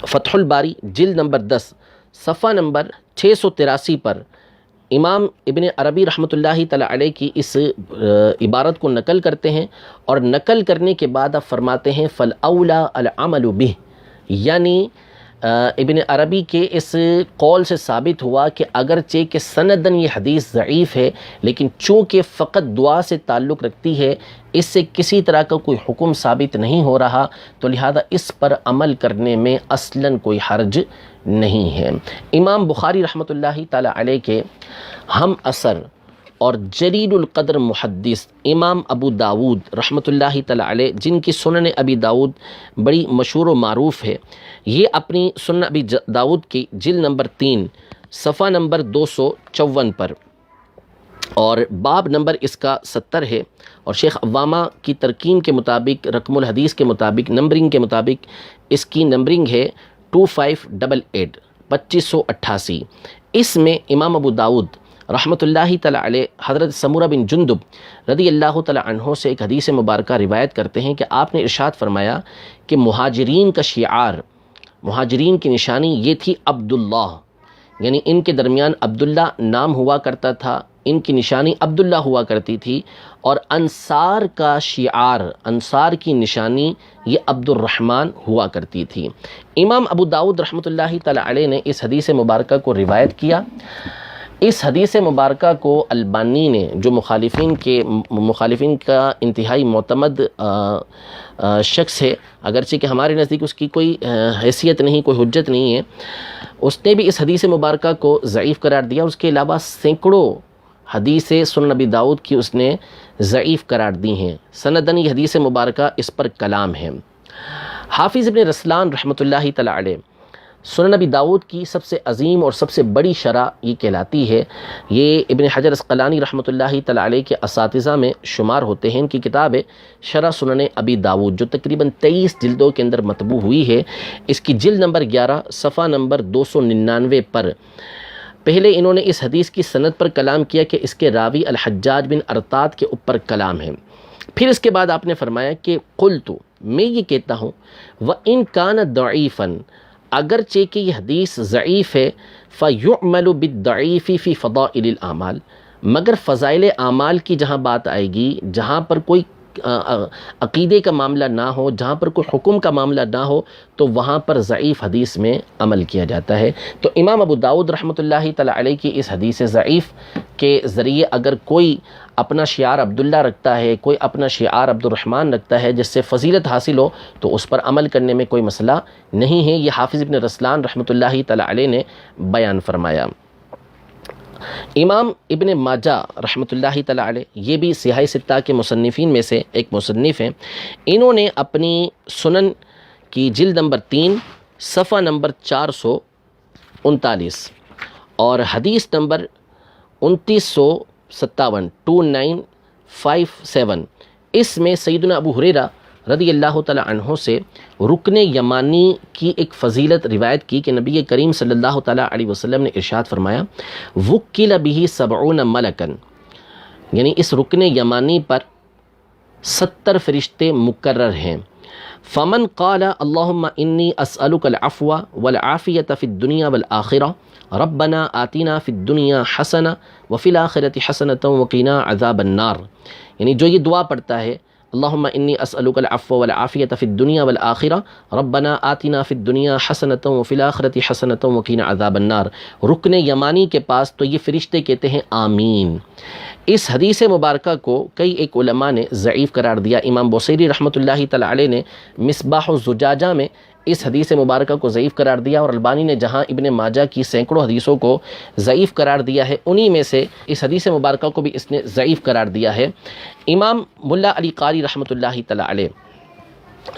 Speaker 1: فتح الباری جلد نمبر 10 صفحہ نمبر 683 پر امام ابن عربی رحمۃ اللہ تعالی علیہ کی اس عبارت کو نقل کرتے ہیں، اور نقل کرنے کے بعد اب فرماتے ہیں فَالْأَوْلَى الْعَمَلُ بِهِ، یعنی ابن عربی کے اس قول سے ثابت ہوا کہ اگرچہ کہ سندن یہ حدیث ضعیف ہے، لیکن چونکہ فقط دعا سے تعلق رکھتی ہے، اس سے کسی طرح کا کوئی حکم ثابت نہیں ہو رہا، تو لہذا اس پر عمل کرنے میں اصلاً کوئی حرج نہیں ہے۔ امام بخاری رحمۃ اللہ تعالی علیہ کے ہم اثر اور جلیل القدر محدث امام ابو داود رحمۃ اللہ تعالی علیہ، جن کی سنن ابی داود بڑی مشہور و معروف ہے، یہ اپنی سنن ابی داود کی جلد نمبر 3 صفحہ نمبر 254 پر اور باب نمبر اس کا 70 ہے، اور شیخ عوامہ کی ترکیم کے مطابق رقم الحدیث کے مطابق نمبرنگ کے مطابق اس کی نمبرنگ ہے 2588 2588۔ اس میں امام ابو داود رحمۃ اللہ تعالی علیہ حضرت سمورہ بن جندب رضی اللہ تعالی عنہ سے ایک حدیث مبارکہ روایت کرتے ہیں کہ آپ نے ارشاد فرمایا کہ مہاجرین کا شعار، مہاجرین کی نشانی یہ تھی عبداللہ، یعنی ان کے درمیان عبداللہ نام ہوا کرتا تھا، ان کی نشانی عبداللہ ہوا کرتی تھی، اور انصار کا شعار، انصار کی نشانی یہ عبد الرحمن ہوا کرتی تھی۔ امام ابو داود رحمۃ اللہ تعالی علیہ نے اس حدیث مبارکہ کو روایت کیا۔ اس حدیث مبارکہ کو البانی نے، جو مخالفین کا انتہائی معتمد شخص ہے، اگرچہ کہ ہمارے نزدیک اس کی کوئی حیثیت نہیں، کوئی حجت نہیں ہے، اس نے بھی اس حدیث مبارکہ کو ضعیف قرار دیا۔ اس کے علاوہ سینکڑوں حدیث سنن نبی داؤد کی اس نے ضعیف قرار دی ہیں۔ سندن یہ حدیث مبارکہ اس پر کلام ہے۔ حافظ ابن رسلان رحمۃ اللہ تعالی علیہ سنن نبی داؤد کی سب سے عظیم اور سب سے بڑی شرح یہ کہلاتی ہے۔ یہ ابن حجر عسقلانی رحمۃ اللہ تعالی علیہ کے اساتذہ میں شمار ہوتے ہیں۔ ان کی کتاب ہے شرح سنن ابی داؤد، جو تقریباً 23 جلدوں کے اندر مطبوع ہوئی ہے۔ اس کی جلد نمبر 11 صفحہ نمبر 299 پر پہلے انہوں نے اس حدیث کی سند پر کلام کیا کہ اس کے راوی الحجاج بن ارطاد کے اوپر کلام ہے۔ پھر اس کے بعد آپ نے فرمایا کہ قلت، میں یہ کہتا ہوں، وَإِن كَانَ ضَعِيفًا، اگرچہ کہ یہ حدیث ضعیف ہے، فَيُعْمَلُ بِالضَّعِيفِ فِي فَضَائِلِ الْأَعْمَالِ، مگر فضائل اعمال کی جہاں بات آئے گی، جہاں پر کوئی عقیدے کا معاملہ نہ ہو، جہاں پر کوئی حکم کا معاملہ نہ ہو، تو وہاں پر ضعیف حدیث میں عمل کیا جاتا ہے۔ تو امام ابو داؤد رحمۃ اللہ تعالی علیہ کی اس حدیث ضعیف کے ذریعے اگر کوئی اپنا شعار عبداللہ رکھتا ہے، کوئی اپنا شعار عبد الرحمن رکھتا ہے جس سے فضیلت حاصل ہو، تو اس پر عمل کرنے میں کوئی مسئلہ نہیں ہے۔ یہ حافظ ابن رسلان رحمۃ اللہ تعالی علیہ نے بیان فرمایا۔ امام ابن ماجہ رحمۃ اللہ تعالی علیہ، یہ بھی سیاہ ستہ کے مصنفین میں سے ایک مصنف ہیں۔ انہوں نے اپنی سنن کی جلد نمبر 3 صفحہ نمبر 439 اور حدیث نمبر 2957 2957 اس میں سیدنا ابو ہریرہ رضی اللہ تعالی عنہ سے رکن یمانی کی ایک فضیلت روایت کی کہ نبی کریم صلی اللہ تعالی علیہ وسلم نے ارشاد فرمایا، وکل بہ 70 ملکن، یعنی اس رکن یمانی پر 70 فرشتے مقرر ہیں۔ فمن قال اللہم انی اسألک العفو والعافیۃ فی الدنیا والآخرہ ربنا آتنا فی الدنیا حسنہ وفی الآخرۃ حسنۃ وقنا عذاب النار، یعنی جو یہ دعا پڑھتا ہے اللہم انی اسألک العفو والعافیۃ فی الدنیا والآخرہ ربنا آتنا فی الدنیا حسنۃ وفی الآخرۃ حسنۃ وقنا عذاب النار، رکن یمانی کے پاس تو یہ فرشتے کہتے ہیں آمین۔ اس حدیث مبارکہ کو کئی ایک علماء نے ضعیف قرار دیا۔ امام بوصیری رحمۃ اللہ تعالی علیہ نے مصباح الزجاجہ میں اس حدیث مبارکہ کو ضعیف قرار دیا، اور البانی نے جہاں ابن ماجہ کی سینکڑوں حدیثوں کو ضعیف قرار دیا ہے، انہی میں سے اس حدیث مبارکہ کو بھی اس نے ضعیف قرار دیا ہے۔ امام ملا علی قاری رحمۃ اللہ تعالی علیہ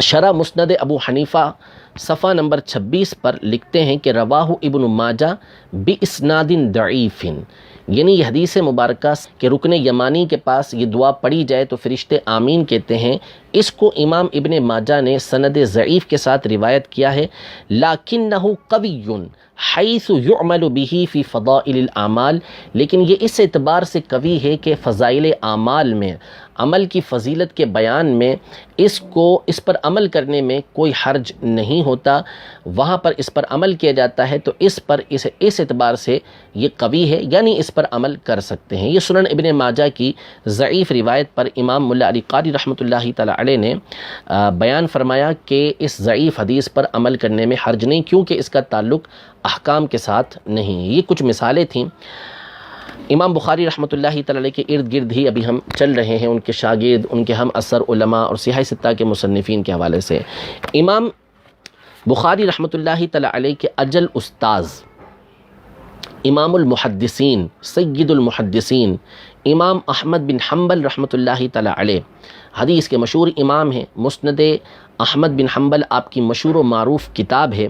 Speaker 1: شرح مسند ابو حنیفہ صفحہ نمبر 26 پر لکھتے ہیں کہ رواہ ابن ماجہ باسناد ضعیف، یعنی یہ حدیث مبارکہ کہ رکن یمانی کے پاس یہ دعا پڑھی جائے تو فرشتے آمین کہتے ہیں، اس کو امام ابن ماجہ نے سند ضعیف کے ساتھ روایت کیا ہے، لیکنہ قوی، حیث یعمل بہ فی فضائل الاعمال، لیکن یہ اس اعتبار سے قوی ہے کہ فضائل اعمال میں، عمل کی فضیلت کے بیان میں اس پر عمل کرنے میں کوئی حرج نہیں ہوتا، وہاں پر اس پر عمل کیا جاتا ہے تو اس اعتبار سے یہ قوی ہے، یعنی اس پر عمل کر سکتے ہیں۔ یہ سنن ابن ماجہ کی ضعیف روایت پر امام ملا علی قاری رحمۃ اللہ تعالی علیہ نے بیان فرمایا کہ اس ضعیف حدیث پر عمل کرنے میں حرج نہیں، کیونکہ اس کا تعلق احکام کے ساتھ نہیں۔ یہ کچھ مثالیں تھیں۔ امام بخاری رحمۃ اللہ تعالی علیہ کے ارد گرد ہی ابھی ہم چل رہے ہیں، ان کے شاگرد، ان کے ہم اثر علماء اور صحیح ستہ کے مصنفین کے حوالے سے۔ امام بخاری رحمۃ اللہ تعالی علیہ کے اجل استاذ، امام المحدثین، سید المحدثین، امام احمد بن حنبل رحمۃ اللہ تعالی علیہ، حدیث کے مشہور امام ہیں۔ مسند احمد بن حنبل آپ کی مشہور و معروف کتاب ہے۔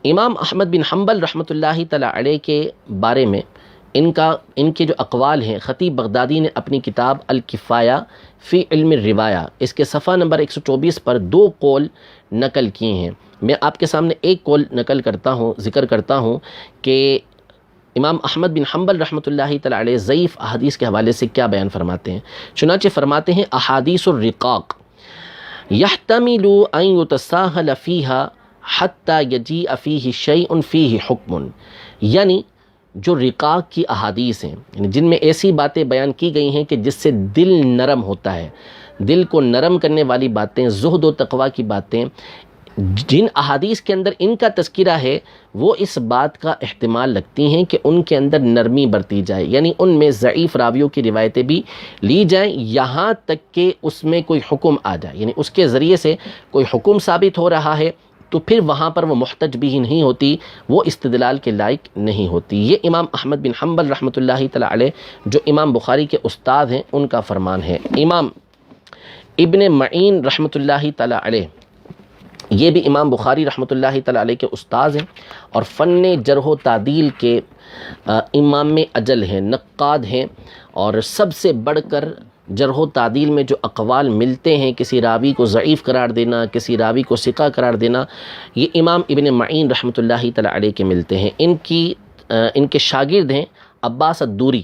Speaker 1: امام احمد بن حنبل رحمۃ اللہ تعالی علیہ کے بارے میں ان کے جو اقوال ہیں، خطیب بغدادی نے اپنی کتاب الکفایہ فی علم الروایہ، اس کے صفحہ نمبر 124 پر 2 قول نقل کیے ہیں۔ میں آپ کے سامنے ایک قول ذکر کرتا ہوں کہ امام احمد بن حنبل رحمۃ اللہ تعالی علیہ ضعیف احادیث کے حوالے سے کیا بیان فرماتے ہیں۔ چنانچہ فرماتے ہیں احادیث الرقاق یحتمل ان یتساہل فیہا حتی یجیء فیہ شیء فیہ حکم، یعنی جو رقاق کی احادیث ہیں، یعنی جن میں ایسی باتیں بیان کی گئی ہیں کہ جس سے دل نرم ہوتا ہے، دل کو نرم کرنے والی باتیں، زہد و تقوی کی باتیں، جن احادیث کے اندر ان کا تذکرہ ہے وہ اس بات کا احتمال رکھتی ہیں کہ ان کے اندر نرمی برتی جائے، یعنی ان میں ضعیف راویوں کی روایتیں بھی لی جائیں، یہاں تک کہ اس میں کوئی حکم آ جائے، یعنی اس کے ذریعے سے کوئی حکم ثابت ہو رہا ہے تو پھر وہاں پر وہ محتج بھی نہیں ہوتی، وہ استدلال کے لائق نہیں ہوتی۔ یہ امام احمد بن حنبل رحمۃ اللہ تعالی علیہ جو امام بخاری کے استاد ہیں ان کا فرمان ہے۔ امام ابن معین رحمۃ اللہ تعالی علیہ، یہ بھی امام بخاری رحمۃ اللہ تعالی علیہ کے استاد ہیں اور فن جرح و تعدیل کے امام اجل ہیں، نقاد ہیں، اور سب سے بڑھ کر جرح و تعدیل میں جو اقوال ملتے ہیں، کسی راوی کو ضعیف قرار دینا، کسی راوی کو ثقہ قرار دینا، یہ امام ابن معین رحمۃ اللہ تعالی علیہ کے ملتے ہیں۔ ان کے شاگرد ہیں عباس الدوری،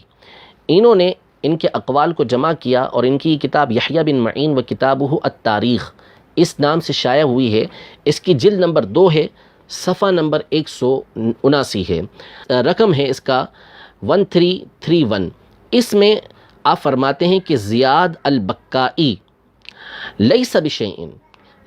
Speaker 1: انہوں نے ان کے اقوال کو جمع کیا اور ان کی کتاب یحییٰ بن معین و کتابہ التاریخ اس نام سے شائع ہوئی ہے۔ اس کی جلد نمبر 2 ہے، صفحہ نمبر 179 ہے، رقم ہے اس کا 1331۔ اس میں آپ فرماتے ہیں کہ زیاد البکائی لیس بشیء،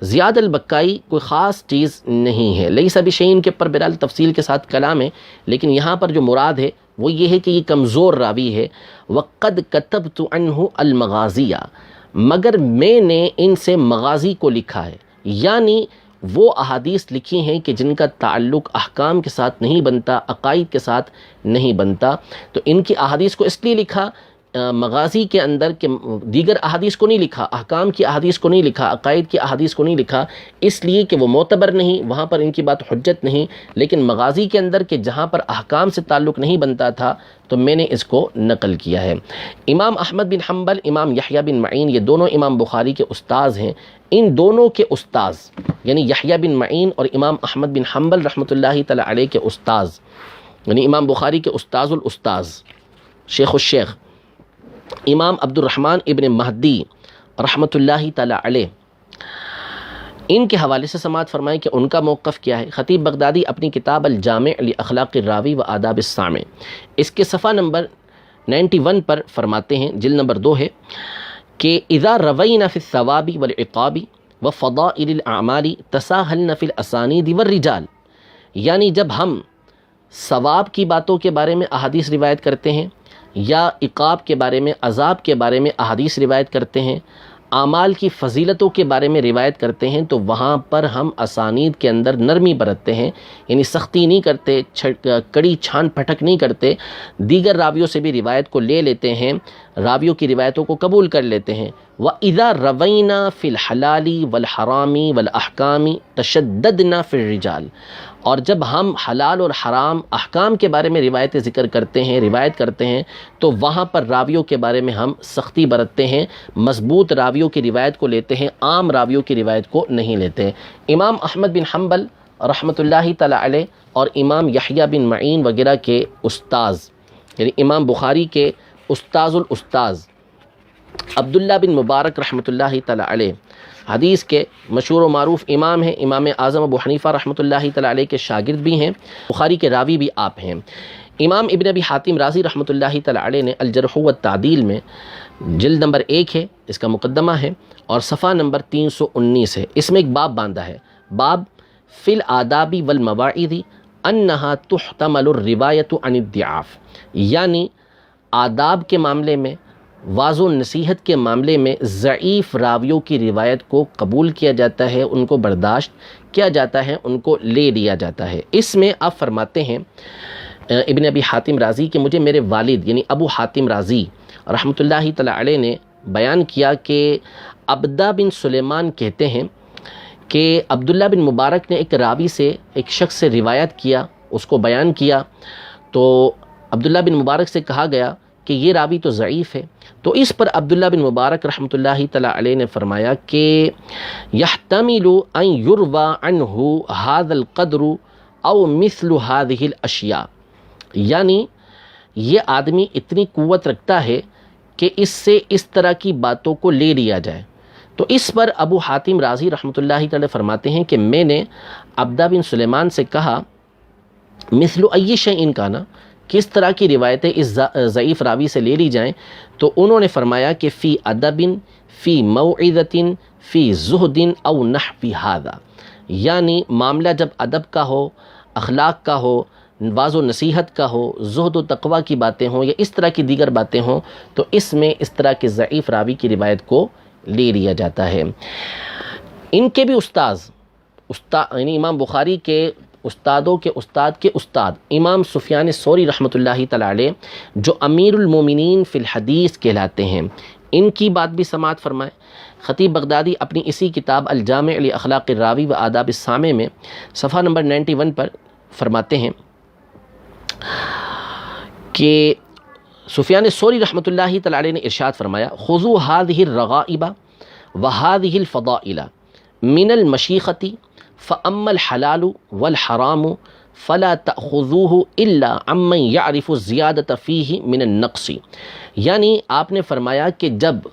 Speaker 1: زیاد البکائی کوئی خاص چیز نہیں ہے، لیس بشیء کے پر بہرحال تفصیل کے ساتھ کلام ہے، لیکن یہاں پر جو مراد ہے وہ یہ ہے کہ یہ کمزور راوی ہے۔ وقد کتبت عنہ المغازیہ، مگر میں نے ان سے مغازی کو لکھا ہے، یعنی وہ احادیث لکھی ہیں کہ جن کا تعلق احکام کے ساتھ نہیں بنتا، عقائد کے ساتھ نہیں بنتا، تو ان کی احادیث کو اس لیے لکھا مغازی کے اندر کہ دیگر احادیث کو نہیں لکھا، احکام کی احادیث کو نہیں لکھا، عقائد کی احادیث کو نہیں لکھا، اس لیے کہ وہ معتبر نہیں، وہاں پر ان کی بات حجت نہیں، لیکن مغازی کے اندر کہ جہاں پر احکام سے تعلق نہیں بنتا تھا تو میں نے اس کو نقل کیا ہے۔ امام احمد بن حنبل، امام یحییٰ بن معین، یہ دونوں امام بخاری کے استاذ ہیں۔ ان دونوں کے استاذ یعنی یحییٰ بن معین اور امام احمد بن حنبل رحمۃ اللہ تعالی علیہ کے استاذ، یعنی امام بخاری کے استاذ الاستاذ شیخ الشیخ امام عبد الرحمن ابن مہدی رحمۃ اللہ تعالی علیہ، ان کے حوالے سے سماعت فرمائیں کہ ان کا موقف کیا ہے۔ خطیب بغدادی اپنی کتاب الجامع لاخلاق الراوی و آداب السامع، اس کے صفحہ نمبر 91 پر فرماتے ہیں، جلد نمبر 2 ہے، کہ اذا روینا فی الثواب والعقاب وفضائل الاعمال تساہلنا فی الاسانید والرجال، یعنی جب ہم ثواب کی باتوں کے بارے میں احادیث روایت کرتے ہیں یا عقاب کے بارے میں، عذاب کے بارے میں احادیث روایت کرتے ہیں، اعمال کی فضیلتوں کے بارے میں روایت کرتے ہیں، تو وہاں پر ہم اسانید کے اندر نرمی برتتے ہیں، یعنی سختی نہیں کرتے، کڑی چھان پھٹک نہیں کرتے، دیگر راویوں سے بھی روایت کو لے لیتے ہیں، راویوں کی روایتوں کو قبول کر لیتے ہیں۔ وَإِذَا رَوَيْنَا فِي الْحَلَالِ وَالْحَرَامِ وَالْأَحْكَامِ تَشَدَّدْنَا فِي الرِّجَالِ، اور جب ہم حلال اور حرام احکام کے بارے میں روایتیں ذکر کرتے ہیں، روایت کرتے ہیں، تو وہاں پر راویوں کے بارے میں ہم سختی برتتے ہیں، مضبوط راویوں کی روایت کو لیتے ہیں، عام راویوں کی روایت کو نہیں لیتے۔ امام احمد بن حنبل رحمۃ اللہ تعالی علیہ اور امام یحییٰ بن معین وغیرہ کے استاذ، یعنی امام بخاری کے استاذ الاستاذ عبداللہ بن مبارک رحمۃ اللہ تعالی علیہ، حدیث کے مشہور و معروف امام ہیں، امام اعظم ابو حنیفہ رحمۃ اللہ تعالی علیہ کے شاگرد بھی ہیں، بخاری کے راوی بھی آپ ہیں۔ امام ابن ابی حاتم رازی رحمۃ اللہ تعالی علیہ نے الجرح والتعدیل میں جلد نمبر 1 ہے، اس کا مقدمہ ہے اور صفحہ نمبر 319 ہے، اس میں ایک باب باندھا ہے، باب فی الآداب والمواعظ انہا تحتمل الروایت عن الضعاف، یعنی آداب کے معاملے میں، واعظ و نصیحت کے معاملے میں ضعیف راویوں کی روایت کو قبول کیا جاتا ہے، ان کو برداشت کیا جاتا ہے، ان کو لے لیا جاتا ہے۔ اس میں آپ فرماتے ہیں ابن ابی حاتم رازی کہ مجھے میرے والد یعنی ابو حاتم رازی رحمۃ اللہ تعالی علیہ نے بیان کیا کہ عبدہ بن سلیمان کہتے ہیں کہ عبداللہ بن مبارک نے ایک راوی سے، ایک شخص سے روایت کیا، اس کو بیان کیا، تو عبداللہ بن مبارک سے کہا گیا کہ یہ راوی تو ضعیف ہے، تو اس پر عبداللہ بن مبارک رحمۃ اللہ تعالی علیہ نے فرمایا کہ یحتمل ان یروی عنہ ھذا القدر او مثل هذه الاشیاء، یعنی یہ آدمی اتنی قوت رکھتا ہے کہ اس سے اس طرح کی باتوں کو لے لیا جائے۔ تو اس پر ابو حاتم رازی رحمۃ اللہ تعالی فرماتے ہیں کہ میں نے عبدہ بن سلیمان سے کہا مثل ای شیء کان، کس طرح کی روایتیں اس ضعیف راوی سے لے لی جائیں، تو انہوں نے فرمایا کہ فی ادب، فی موعظۃ، فی زہد او نحو ھذا، یعنی معاملہ جب ادب کا ہو، اخلاق کا ہو، واعظ و نصیحت کا ہو، زہد و تقوی کی باتیں ہوں یا اس طرح کی دیگر باتیں ہوں، تو اس میں اس طرح کے ضعیف راوی کی روایت کو لے لیا جاتا ہے۔ ان کے بھی استاذ یعنی امام بخاری کے استادوں کے استاد کے استاد امام سفیان ثوری رحمۃ اللہ تعالی علیہ، جو امیر المومنین فی الحدیث کہلاتے ہیں، ان کی بات بھی سماعت فرمائے۔ خطیب بغدادی اپنی اسی کتاب الجامع لاخلاق الراوی و آداب السامع میں صفحہ نمبر 91 پر فرماتے ہیں کہ سفیان ثوری رحمۃ اللہ تعالی علیہ نے ارشاد فرمایا خذوا هذه الرغائب وهذه الفضائل من المشیخۃ فاما الحلال والحرام فلا تأخذوه الا عمن يعرف الزیادۃ فیہ من النقص، یعنی آپ نے فرمایا کہ جب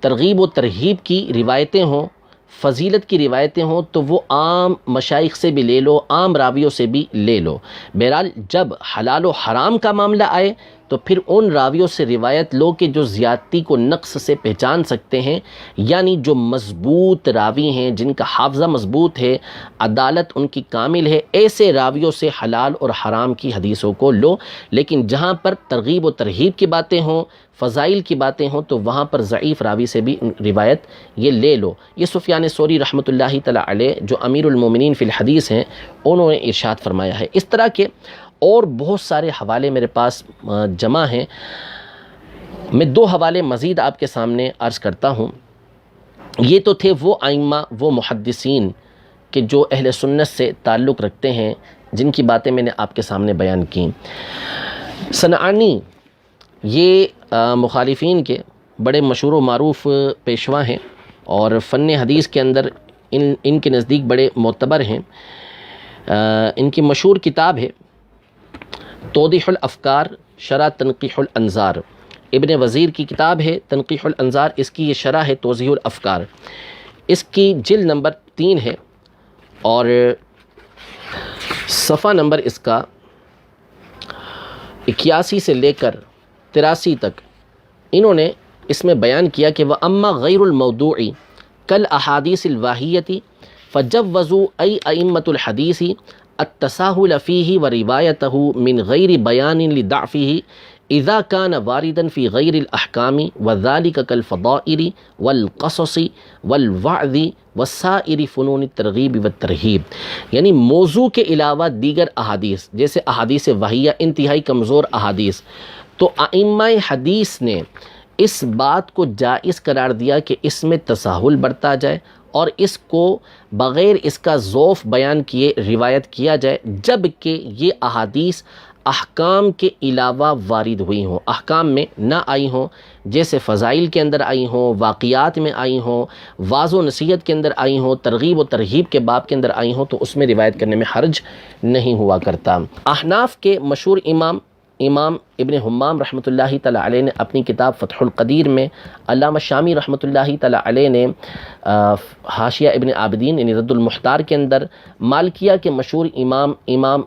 Speaker 1: ترغیب و ترہیب کی روایتیں ہوں، فضیلت کی روایتیں ہوں، تو وہ عام مشائخ سے بھی لے لو، عام راویوں سے بھی لے لو۔ بہرحال جب حلال و حرام کا معاملہ آئے تو پھر ان راویوں سے روایت لو کہ جو زیادتی کو نقص سے پہچان سکتے ہیں، یعنی جو مضبوط راوی ہیں، جن کا حافظہ مضبوط ہے، عدالت ان کی کامل ہے، ایسے راویوں سے حلال اور حرام کی حدیثوں کو لو۔ لیکن جہاں پر ترغیب و ترہیب کی باتیں ہوں، فضائل کی باتیں ہوں، تو وہاں پر ضعیف راوی سے بھی روایت یہ لے لو۔ یہ سفیان ثوری رحمۃ اللہ تعالی علیہ جو امیر المومنین فی الحدیث ہیں، انہوں نے ارشاد فرمایا ہے۔ اس طرح کے اور بہت سارے حوالے میرے پاس جمع ہیں، میں 2 حوالے مزید آپ کے سامنے عرض کرتا ہوں۔ یہ تو تھے وہ ائمہ، وہ محدثین کہ جو اہل سنت سے تعلق رکھتے ہیں، جن کی باتیں میں نے آپ کے سامنے بیان کی۔ صنعانی یہ مخالفین کے بڑے مشہور و معروف پیشوا ہیں اور فن حدیث کے اندر ان کے نزدیک بڑے معتبر ہیں۔ ان کی مشہور کتاب ہے توضیح الافکار شرح تنقیح الانظار، ابن وزیر کی کتاب ہے تنقیح الانظار، اس کی یہ شرح ہے توضیح الافکار، اس کی جلد نمبر 3 ہے اور صفحہ نمبر اس کا 81 سے لے کر 83 تک انہوں نے اس میں بیان کیا کہ وَأَمَّا غَيْرُ الْمَوْضُوعِ كَالْأَحَادِيثِ الْوَاهِيَّةِ فَجَوَّزُوا أَيْ أَئِمَّةُ الْحَدِيثِ التساهل فيه وروايته من غير بيان لضعفه إذا كان واردا في غير الأحكام وذلك كالفضائل والقصص والوعظ وسائر فنون الترغیب والترہیب، یعنی موضوع کے علاوہ دیگر احادیث جیسے احادیث وحیہ، انتہائی کمزور احادیث، تو ائمہ حدیث نے اس بات کو جائز قرار دیا کہ اس میں تساہل برتا جائے اور اس کو بغیر اس کا ضعف بیان کیے روایت کیا جائے، جب کہ یہ احادیث احکام کے علاوہ وارد ہوئی ہوں، احکام میں نہ آئی ہوں، جیسے فضائل کے اندر آئی ہوں، واقعات میں آئی ہوں، واعظ و نصیحت کے اندر آئی ہوں، ترغیب و ترہیب کے باب کے اندر آئی ہوں، تو اس میں روایت کرنے میں حرج نہیں ہوا کرتا۔ احناف کے مشہور امام ابن حمام رحمۃ اللہ تعالی علیہ نے اپنی کتاب فتح القدیر میں، علامہ شامی رحمۃ اللہ تعالی علیہ نے حاشیہ ابن عابدین یعنی رد المحتار کے اندر، مالکیہ کے مشہور امام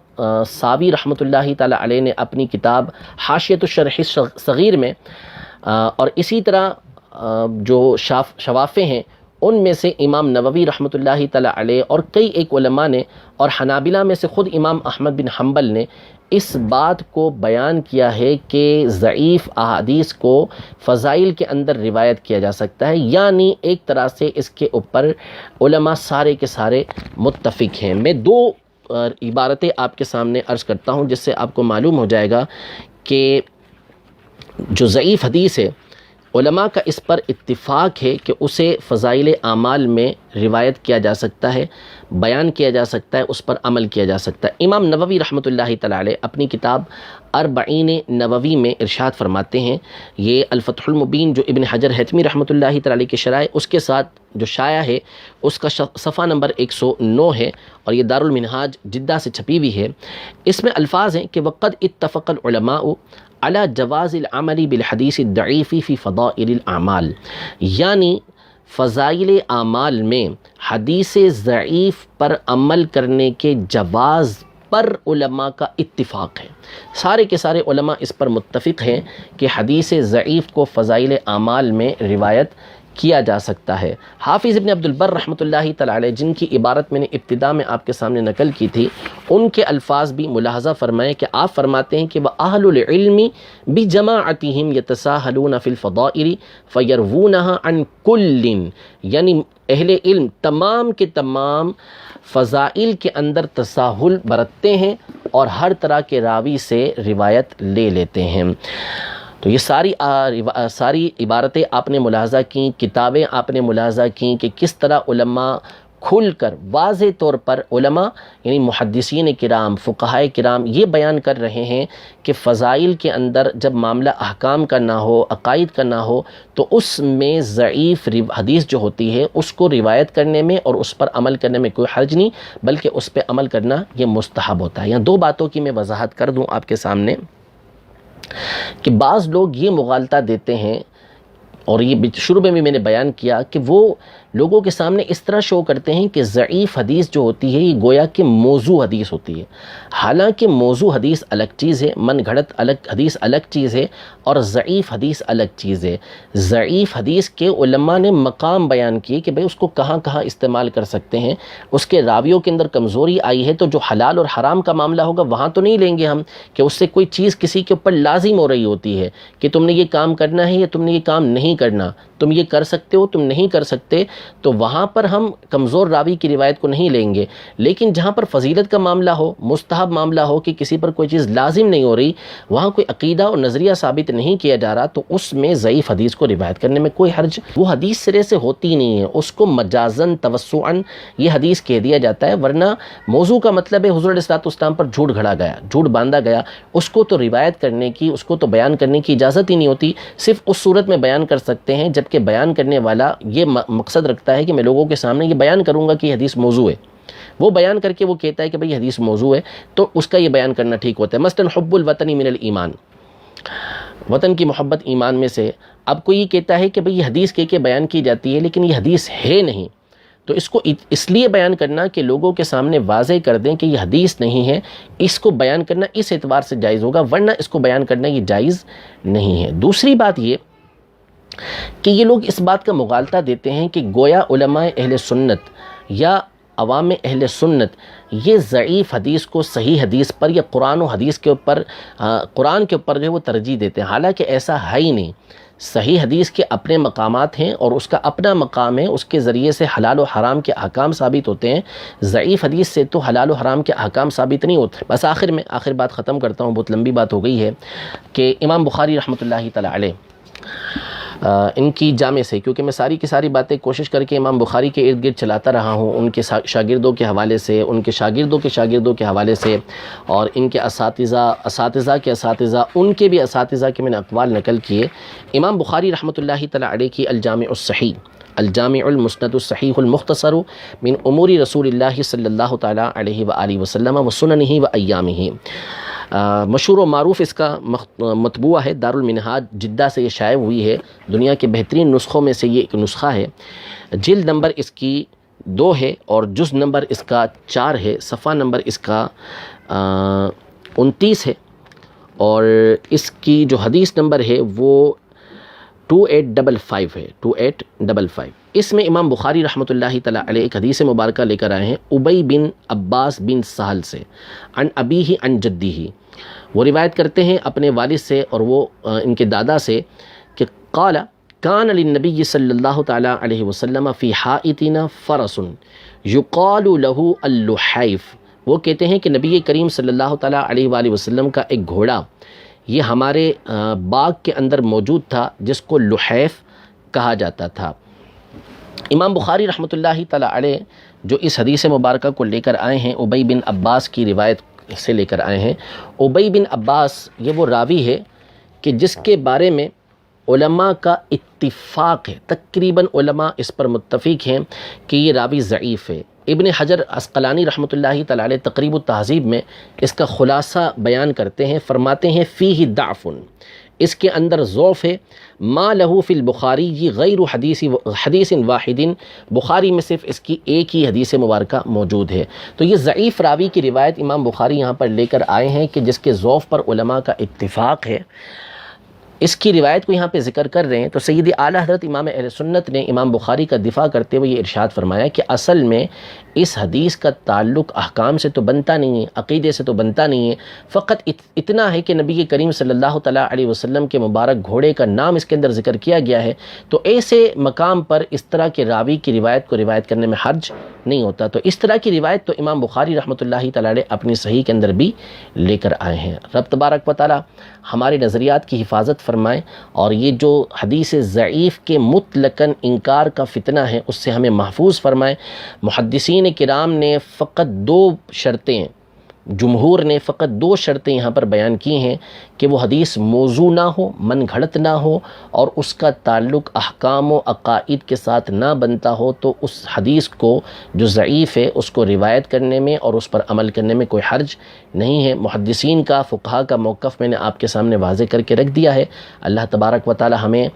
Speaker 1: ساوی رحمۃ اللہ تعالی علیہ نے اپنی کتاب حاشیۃ الشرح صغیر میں، اور اسی طرح جو شوافے ہیں ان میں سے امام نووی رحمۃ اللہ تعالی علیہ اور کئی ایک علماء نے، اور حنابلہ میں سے خود امام احمد بن حنبل نے اس بات کو بیان کیا ہے کہ ضعیف احادیث کو فضائل کے اندر روایت کیا جا سکتا ہے، یعنی ایک طرح سے اس کے اوپر علماء سارے کے سارے متفق ہیں۔ میں دو عبارتیں آپ کے سامنے عرض کرتا ہوں جس سے آپ کو معلوم ہو جائے گا کہ جو ضعیف حدیث ہے علماء کا اس پر اتفاق ہے کہ اسے فضائل اعمال میں روایت کیا جا سکتا ہے، بیان کیا جا سکتا ہے، اس پر عمل کیا جا سکتا ہے۔ امام نووی رحمۃ اللہ تعالی علیہ اپنی کتاب اربعین نووی میں ارشاد فرماتے ہیں، یہ الفتح المبین جو ابن حجر حتمی رحمۃ اللہ تعالی علیہ کی شرح اس کے ساتھ جو شائع ہے اس کا صفحہ نمبر 109 ہے، اور یہ دارالمنہاج جدہ سے چھپی ہوئی ہے۔ اس میں الفاظ ہیں کہ وقد اتفق العلماء علی جواز العمل بالحدیث الضعیف فی فضائل الاعمال، یعنی فضائل اعمال میں حدیث ضعیف پر عمل کرنے کے جواز پر علماء کا اتفاق ہے، سارے کے سارے علماء اس پر متفق ہیں کہ حدیث ضعیف کو فضائل اعمال میں روایت کیا جا سکتا ہے۔ حافظ ابن عبد البر رحمۃ اللہ تعالی علیہ جن کی عبارت میں نے ابتدا میں آپ کے سامنے نقل کی تھی، ان کے الفاظ بھی ملاحظہ فرمائیں کہ آپ فرماتے ہیں کہ وَأَهْلُ الْعِلْمِ بِجَمَاعَتِهِمْ يَتَسَاهَلُونَ فِي الْفَضَائِلِ فَيَرْوُونَهَا عَنْ كُلٍّ، یعنی اہل علم تمام کے تمام فضائل کے اندر تساہل برتتے ہیں اور ہر طرح کے راوی سے روایت لے لیتے ہیں۔ تو یہ ساری عبارتیں آپ نے ملاحظہ کیں، کتابیں آپ نے ملاحظہ کیں کہ کس طرح علماء کھل کر واضح طور پر علماء یعنی محدثین کرام، فقہائے کرام یہ بیان کر رہے ہیں کہ فضائل کے اندر جب معاملہ احکام کا نہ ہو، عقائد کا نہ ہو، تو اس میں ضعیف حدیث جو ہوتی ہے اس کو روایت کرنے میں اور اس پر عمل کرنے میں کوئی حرج نہیں، بلکہ اس پہ عمل کرنا یہ مستحب ہوتا ہے۔ یہاں دو باتوں کی میں وضاحت کر دوں آپ کے سامنے کہ بعض لوگ یہ مغالطہ دیتے ہیں، اور یہ شروع میں بھی میں نے بیان کیا کہ وہ لوگوں کے سامنے اس طرح شو کرتے ہیں کہ ضعیف حدیث جو ہوتی ہے یہ گویا کہ موضوع حدیث ہوتی ہے، حالانکہ موضوع حدیث الگ چیز ہے، من گھڑت حدیث الگ چیز ہے، اور ضعیف حدیث الگ چیز ہے۔ ضعیف حدیث کے علماء نے مقام بیان کیے کہ بھئی اس کو کہاں کہاں استعمال کر سکتے ہیں، اس کے راویوں کے اندر کمزوری آئی ہے تو جو حلال اور حرام کا معاملہ ہوگا وہاں تو نہیں لیں گے ہم، کہ اس سے کوئی چیز کسی کے اوپر لازم ہو رہی ہوتی ہے کہ تم نے یہ کام کرنا ہے یا تم نے یہ کام نہیں کرنا، تم یہ کر سکتے ہو، تم نہیں کر سکتے، تو وہاں پر ہم کمزور راوی کی روایت کو نہیں لیں گے۔ لیکن جہاں پر فضیلت کا معاملہ ہو، مستحب معاملہ ہو کہ کسی پر کوئی چیز لازم نہیں ہو رہی، وہاں کوئی عقیدہ اور نظریہ ثابت نہیں کیا جا رہا، تو اس میں ضعیف حدیث کو روایت کرنے میں کوئی حرج، وہ حدیث سرے سے ہوتی نہیں ہے، اس کو مجازن توسعاً یہ حدیث کہہ دیا جاتا ہے، ورنہ موضوع کا مطلب ہے حضور علیہ الصلوۃ والسلام پر جھوٹ گھڑا گیا، جھوٹ باندھا گیا، اس کو تو روایت کرنے کی، اس کو تو بیان کرنے کی اجازت ہی نہیں ہوتی، صرف اس صورت میں بیان کر سکتے ہیں جبکہ بیان کرنے والا یہ مقصد رکھتا ہے کہ میں لوگوں کے سامنے یہ بیان کروں گا کہ یہ حدیث موضوع ہے، وہ بیان کر کے وہ کہتا ہے کہ بھئی یہ حدیث موضوع ہے، تو اس کا یہ بیان کرنا ٹھیک ہوتا ہے۔ مثلاً حب الوطن من الایمان، وطن کی محبت ایمان میں سے، اب کوئی یہ کہتا ہے کہ بھئی یہ حدیث کہہ کے بیان کی جاتی ہے لیکن یہ حدیث ہے نہیں، تو اس کو اس لیے بیان کرنا کہ لوگوں کے سامنے واضح کر دیں کہ یہ حدیث نہیں ہے، اس کو بیان کرنا اس اعتبار سے جائز ہوگا، ورنہ اس کو بیان کرنا یہ جائز نہیں ہے۔ دوسری بات یہ کہ یہ لوگ اس بات کا مغالطہ دیتے ہیں کہ گویا علماء اہل سنت یا عوام اہل سنت یہ ضعیف حدیث کو صحیح حدیث پر یا قرآن و حدیث کے اوپر قرآن کے اوپر جو ہے وہ ترجیح دیتے ہیں، حالانکہ ایسا ہے ہی نہیں۔ صحیح حدیث کے اپنے مقامات ہیں اور اس کا اپنا مقام ہے، اس کے ذریعے سے حلال و حرام کے احکام ثابت ہوتے ہیں، ضعیف حدیث سے تو حلال و حرام کے احکام ثابت نہیں ہوتے۔ بس آخر بات ختم کرتا ہوں، بہت لمبی بات ہو گئی ہے، کہ امام بخاری رحمۃ اللہ تعالی علیہ ان کی جامع سے، کیونکہ میں ساری کی ساری باتیں کوشش کر کے امام بخاری کے ارد گرد چلاتا رہا ہوں، ان کے شاگردوں کے حوالے سے، ان کے شاگردوں کے شاگردوں کے حوالے سے، اور ان کے اساتذہ کے اساتذہ، ان کے بھی اساتذہ کے میں نے اقوال نقل کیے۔ امام بخاری رحمۃ اللہ تعالی علیہ کی الجامع الصحیح، الجامع المسند الصحیح المختصر من امور رسول اللہ صلی اللہ تعالی علیہ وآلہ وسلم و سننہ و ایامہ، مشہور و معروف اس کا مطبوعہ ہے، دارالمنہاج جدہ سے یہ شائع ہوئی ہے، دنیا کے بہترین نسخوں میں سے یہ ایک نسخہ ہے۔ جلد نمبر اس کی 2 ہے اور جز نمبر اس کا 4 ہے، صفحہ نمبر اس کا 29 ہے، اور اس کی جو حدیث نمبر ہے وہ 2855 ہے، 2855۔ اس میں امام بخاری رحمۃ اللہ تعالی علیہ ایک حدیث مبارکہ لے کر آئے ہیں ابی بن عباس بن سہل سے، عن ابیہ عن جدہ، وہ روایت کرتے ہیں اپنے والد سے اور وہ ان کے دادا سے کہ قال کان للنبی صلی اللہ تعالی علیہ وسلم فی حائطنا فرس یقال له اللحیف، وہ کہتے ہیں کہ نبی کریم صلی اللہ تعالی علیہ وآلہ وسلم کا ایک گھوڑا یہ ہمارے باغ کے اندر موجود تھا جس کو لحیف کہا جاتا تھا۔ امام بخاری رحمۃ اللہ تعالی علیہ جو اس حدیث مبارکہ کو لے کر آئے ہیں ابی بن عباس کی روایت سے لے کر آئے ہیں۔ ابی بن عباس یہ وہ راوی ہے کہ جس کے بارے میں علماء کا اتفاق ہے، تقریباً علماء اس پر متفق ہیں کہ یہ راوی ضعیف ہے۔ ابن حجر عسقلانی رحمۃ اللہ تعالی علیہ تقریب التہذیب میں اس کا خلاصہ بیان کرتے ہیں، فرماتے ہیں فیہ ضعف، اس کے اندر ضعف ہے، ما لہ فی البخاری غیر حدیث واحد، بخاری میں صرف اس کی ایک ہی حدیث مبارکہ موجود ہے۔ تو یہ ضعیف راوی کی روایت امام بخاری یہاں پر لے کر آئے ہیں کہ جس کے ضعف پر علماء کا اتفاق ہے، اس کی روایت کو یہاں پہ ذکر کر رہے ہیں۔ تو سید اعلیٰ حضرت امام اہل سنت نے امام بخاری کا دفاع کرتے ہوئے یہ ارشاد فرمایا کہ اصل میں اس حدیث کا تعلق احکام سے تو بنتا نہیں ہے، عقیدے سے تو بنتا نہیں ہے، فقط اتنا ہے کہ نبی کریم صلی اللہ تعالیٰ علیہ وسلم کے مبارک گھوڑے کا نام اس کے اندر ذکر کیا گیا ہے، تو ایسے مقام پر اس طرح کے راوی کی روایت کو روایت کرنے میں حرج نہیں ہوتا۔ تو اس طرح کی روایت تو امام بخاری رحمۃ اللہ تعالیٰ علیہ اپنی صحیح کے اندر بھی لے کر آئے ہیں۔ رب تبارک و تعالیٰ ہمارے نظریات کی حفاظت فرمائے، اور یہ جو حدیث ضعیف کے مطلقاً انکار کا فتنہ ہے اس سے ہمیں محفوظ فرمائے۔ محدثین کرام نے فقط 2 شرطیں، جمہور نے فقط 2 شرطیں یہاں پر بیان کی ہیں کہ وہ حدیث موضوع نہ ہو، من گھڑت نہ ہو، اور اس کا تعلق احکام و عقائد کے ساتھ نہ بنتا ہو، تو اس حدیث کو جو ضعیف ہے اس کو روایت کرنے میں اور اس پر عمل کرنے میں کوئی حرج نہیں ہے۔ محدثین کا، فقہا کا موقف میں نے آپ کے سامنے واضح کر کے رکھ دیا ہے۔ اللہ تبارک و تعالی ہمیں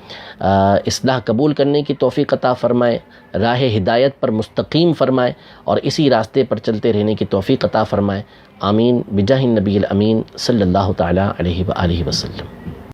Speaker 1: اصلاح قبول کرنے کی توفیق عطا فرمائے، راہ ہدایت پر مستقیم فرمائے، اور اسی راستے پر چلتے رہنے کی توفیق عطا فرمائے۔ آمین بجاہ النبی الامین صلی اللہ تعالی علیہ وآلہ وسلم۔